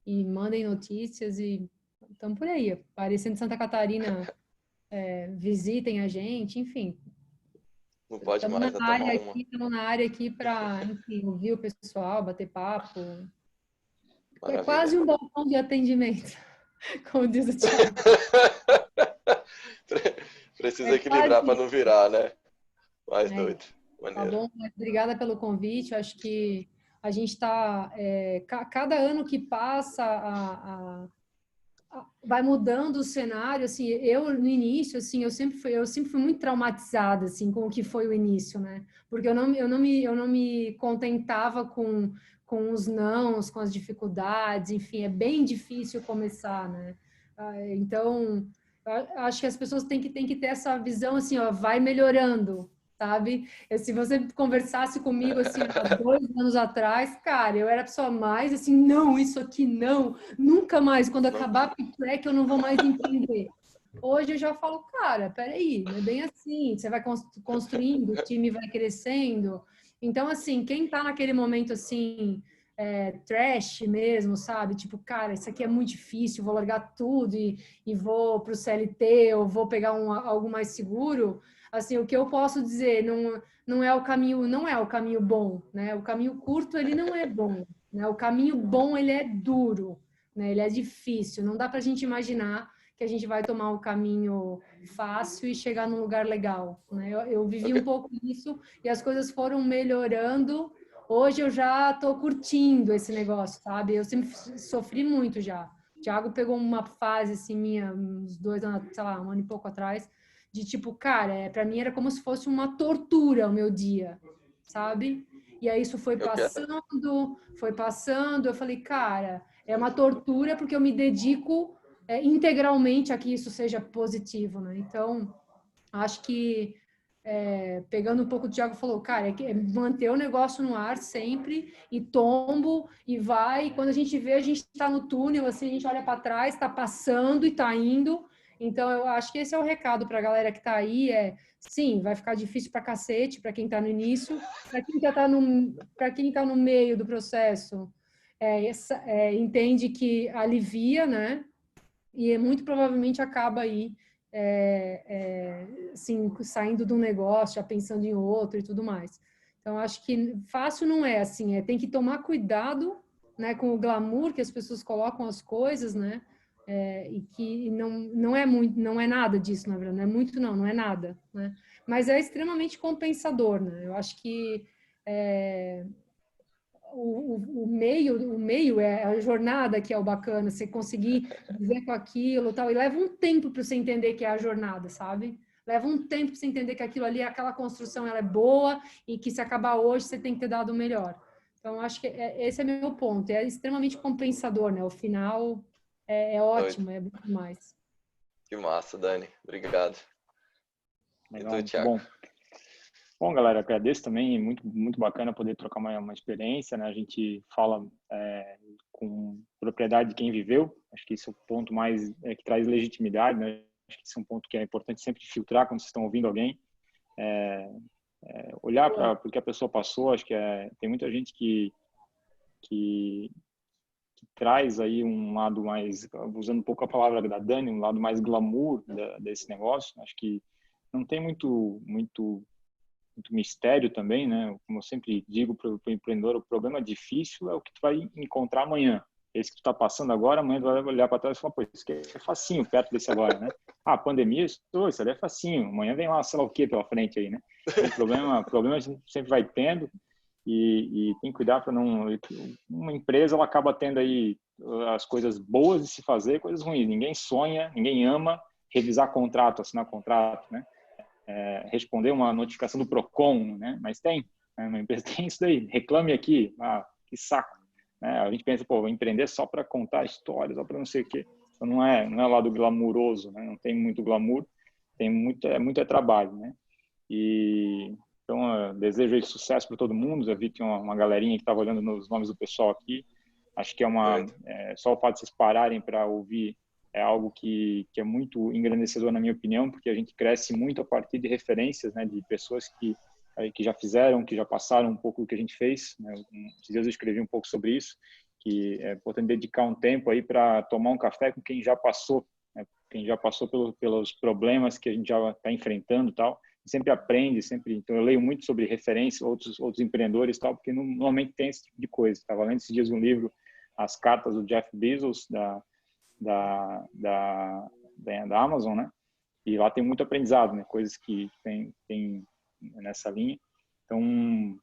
E mandem notícias e estamos por aí. Aparecendo em Santa Catarina, visitem a gente, enfim.
Não pode mais, né? Tomar uma.
Estamos na área aqui para, enfim, ouvir o pessoal, bater papo.
Maravilha.
É quase um balcão de atendimento, como diz o Thiago.
Precisa equilibrar para não virar, né? Mais doido.
Tá bom, obrigada pelo convite. Eu acho que a gente está, cada ano que passa, vai mudando o cenário. Assim, eu no início, assim, eu sempre fui muito traumatizada, assim, com o que foi o início, né? Porque eu não me contentava com os nãos, com as dificuldades. Enfim, é bem difícil começar, né? Então, eu acho que as pessoas têm que ter essa visão, assim, ó, vai melhorando, sabe? Se você conversasse comigo, assim, há 2 anos atrás, cara, eu era a pessoa mais, assim, não, isso aqui não, nunca mais, quando acabar a track eu não vou mais entender. Hoje eu já falo, cara, peraí, não é bem assim, você vai construindo, o time vai crescendo. Então, assim, quem tá naquele momento, assim, trash mesmo, sabe? Tipo, cara, isso aqui é muito difícil, vou largar tudo e vou pro CLT ou vou pegar algo mais seguro. Assim, o que eu posso dizer, não é o caminho bom, né? O caminho curto, ele não é bom, né? O caminho bom, ele é duro, né? Ele é difícil. Não dá para a gente imaginar que a gente vai tomar o caminho fácil e chegar num lugar legal, né? Eu vivi um pouco isso e as coisas foram melhorando. Hoje eu já estou curtindo esse negócio, sabe? Eu sempre sofri muito já. O Thiago pegou uma fase assim minha, uns 2 anos, sei lá, 1 ano e pouco atrás, de tipo, cara, para mim era como se fosse uma tortura o meu dia, sabe? E aí isso foi passando, eu falei, cara, é uma tortura porque eu me dedico integralmente a que isso seja positivo, né? Então, acho que pegando um pouco o Thiago falou, cara, é manter o negócio no ar sempre e tombo e vai. E quando a gente vê, a gente está no túnel, assim, a gente olha para trás, está passando e está indo. Então, eu acho que esse é o recado para a galera que está aí, sim, vai ficar difícil para cacete, para quem está no início, para quem tá no meio do processo, entende que alivia, né? E muito provavelmente acaba aí, assim, saindo de um negócio, já pensando em outro e tudo mais. Então, acho que fácil não é, assim, tem que tomar cuidado, né, com o glamour que as pessoas colocam as coisas, né? E que não é nada disso, na verdade, não é muito não é nada, né? Mas é extremamente compensador, né? Eu acho que o meio é a jornada que é o bacana, você conseguir viver com aquilo e tal, e leva um tempo para você entender que é a jornada, sabe? Leva um tempo para você entender que aquilo ali, aquela construção, ela é boa e que se acabar hoje, você tem que ter dado o melhor. Então, acho que esse é meu ponto. É extremamente compensador, né? O final é ótimo, é bom demais.
Que massa, Dani. Obrigado.
Legal,
E tu, Thiago?
Bom, galera, agradeço também. Muito, muito bacana poder trocar uma experiência, né? A gente fala com propriedade de quem viveu. Acho que esse é o ponto mais que traz legitimidade, né? Acho que esse é um ponto que é importante sempre filtrar quando vocês estão ouvindo alguém. Olhar para o que a pessoa passou. Acho que tem muita gente que traz aí um lado mais, usando um pouco a palavra da Dani, um lado mais glamour desse negócio. Acho que não tem muito mistério também, né? Como eu sempre digo para o empreendedor, o problema difícil é o que tu vai encontrar amanhã. Esse que tu está passando agora, amanhã tu vai olhar para trás e falar, pô, isso aqui é facinho perto desse agora, né? Ah, pandemia, isso ali é facinho. Amanhã vem lá, sei lá o que pela frente aí, né? Então, problema a gente sempre vai tendo e tem que cuidar para não... Uma empresa, ela acaba tendo aí as coisas boas de se fazer, coisas ruins. Ninguém sonha, ninguém ama revisar contrato, assinar contrato, né? Responder uma notificação do Procon, né? Mas uma empresa tem isso daí, reclame aqui, que saco. A gente pensa, pô, vou empreender só para contar histórias, só para não sei o quê. Então não é lado glamuroso, né? Não tem muito glamour, tem muito trabalho, né? Então, desejo sucesso para todo mundo. Já vi que tem uma galerinha que estava olhando nos nomes do pessoal aqui. Acho que só o fato de vocês pararem para ouvir é algo que é muito engrandecedor, na minha opinião, porque a gente cresce muito a partir de referências, né, de pessoas que já fizeram, que já passaram um pouco do que a gente fez, né? Esses dias eu escrevi um pouco sobre isso, que é importante dedicar um tempo aí para tomar um café com quem já passou, né? Quem já passou pelos problemas que a gente já está enfrentando e tal. Sempre aprende, então eu leio muito sobre referências, outros empreendedores e tal, porque normalmente tem esse tipo de coisa. Estava lendo esses dias um livro, As Cartas do Jeff Bezos, da Amazon, né? E lá tem muito aprendizado, né? Coisas que tem nessa linha. Então,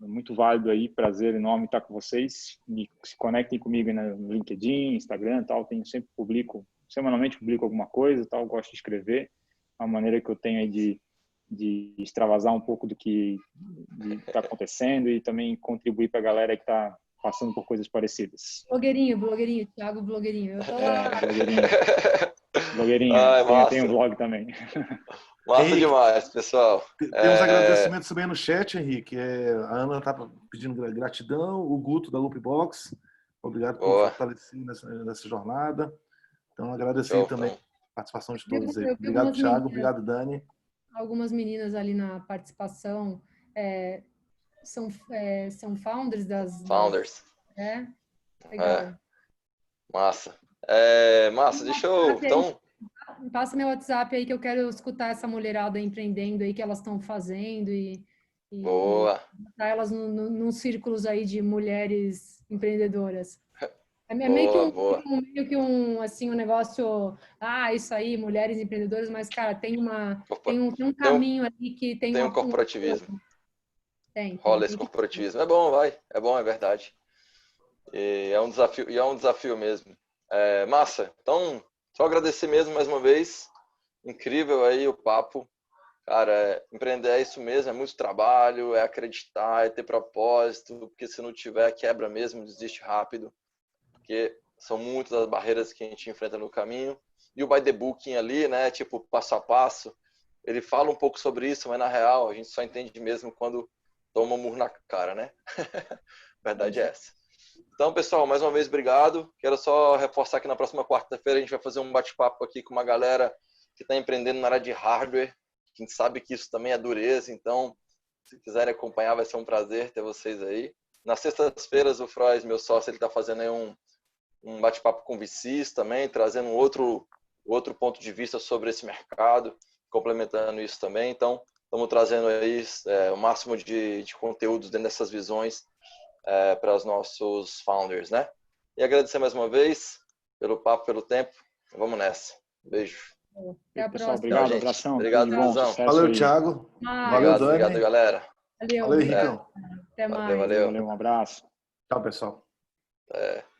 é muito válido aí, prazer enorme estar com vocês. Se conectem comigo no LinkedIn, Instagram, tal. Semanalmente publico alguma coisa, tal. Gosto de escrever. É uma maneira que eu tenho aí de extravasar um pouco do que está acontecendo e também contribuir para a galera que está passando por coisas parecidas.
Blogueirinho, Thiago Blogueirinho. Eu tô lá.
Blogueirinho. Tem um vlog também.
Massa
Henrique,
demais, pessoal.
Temos agradecimentos também no chat, Henrique. A Ana está pedindo gratidão, o Guto da Loopbox. Obrigado por fortalecer nessa jornada. Então, agradecer também a participação de todos aí. Obrigado, Thiago. Obrigado, Dani.
Algumas meninas ali na participação são founders
Founders.
Legal.
Massa. Massa, deixa eu... Então...
Passa meu WhatsApp aí que eu quero escutar essa mulherada empreendendo aí que elas estão fazendo e
boa.
botar elas nos círculos aí de mulheres empreendedoras. É meio que um negócio, isso aí, mulheres empreendedoras, mas, cara, tem um caminho ali que tem
um corporativismo.
Tem
rola esse corporativismo. É bom, é verdade. E é um desafio mesmo. Massa. Então, só agradecer mesmo mais uma vez. Incrível aí o papo. Cara, empreender é isso mesmo, é muito trabalho, é acreditar, é ter propósito, porque se não tiver, quebra mesmo, desiste rápido. Porque são muitas as barreiras que a gente enfrenta no caminho. E o By the Booking ali, né, tipo, passo a passo, ele fala um pouco sobre isso, mas na real a gente só entende mesmo quando toma um murro na cara, né? A verdade é essa. Então, pessoal, mais uma vez, obrigado. Quero só reforçar que na próxima quarta-feira a gente vai fazer um bate-papo aqui com uma galera que está empreendendo na área de hardware. A gente sabe que isso também é dureza, então, se quiserem acompanhar, vai ser um prazer ter vocês aí. Nas sextas-feiras, o Frois, meu sócio, ele está fazendo aí um bate-papo com VCs também, trazendo outro ponto de vista sobre esse mercado, complementando isso também. Então, estamos trazendo aí o máximo de conteúdos dentro dessas visões para os nossos founders, né? E agradecer mais uma vez pelo papo, pelo tempo. Vamos nessa. Beijo.
Até a próxima.
Obrigado, abração.
Obrigado, Duzão.
Valeu, Thiago. Valeu, Dani.
Obrigado, galera.
Valeu,
Henrique.
Até mais.
Valeu.
Um abraço.
Tchau, pessoal.
É.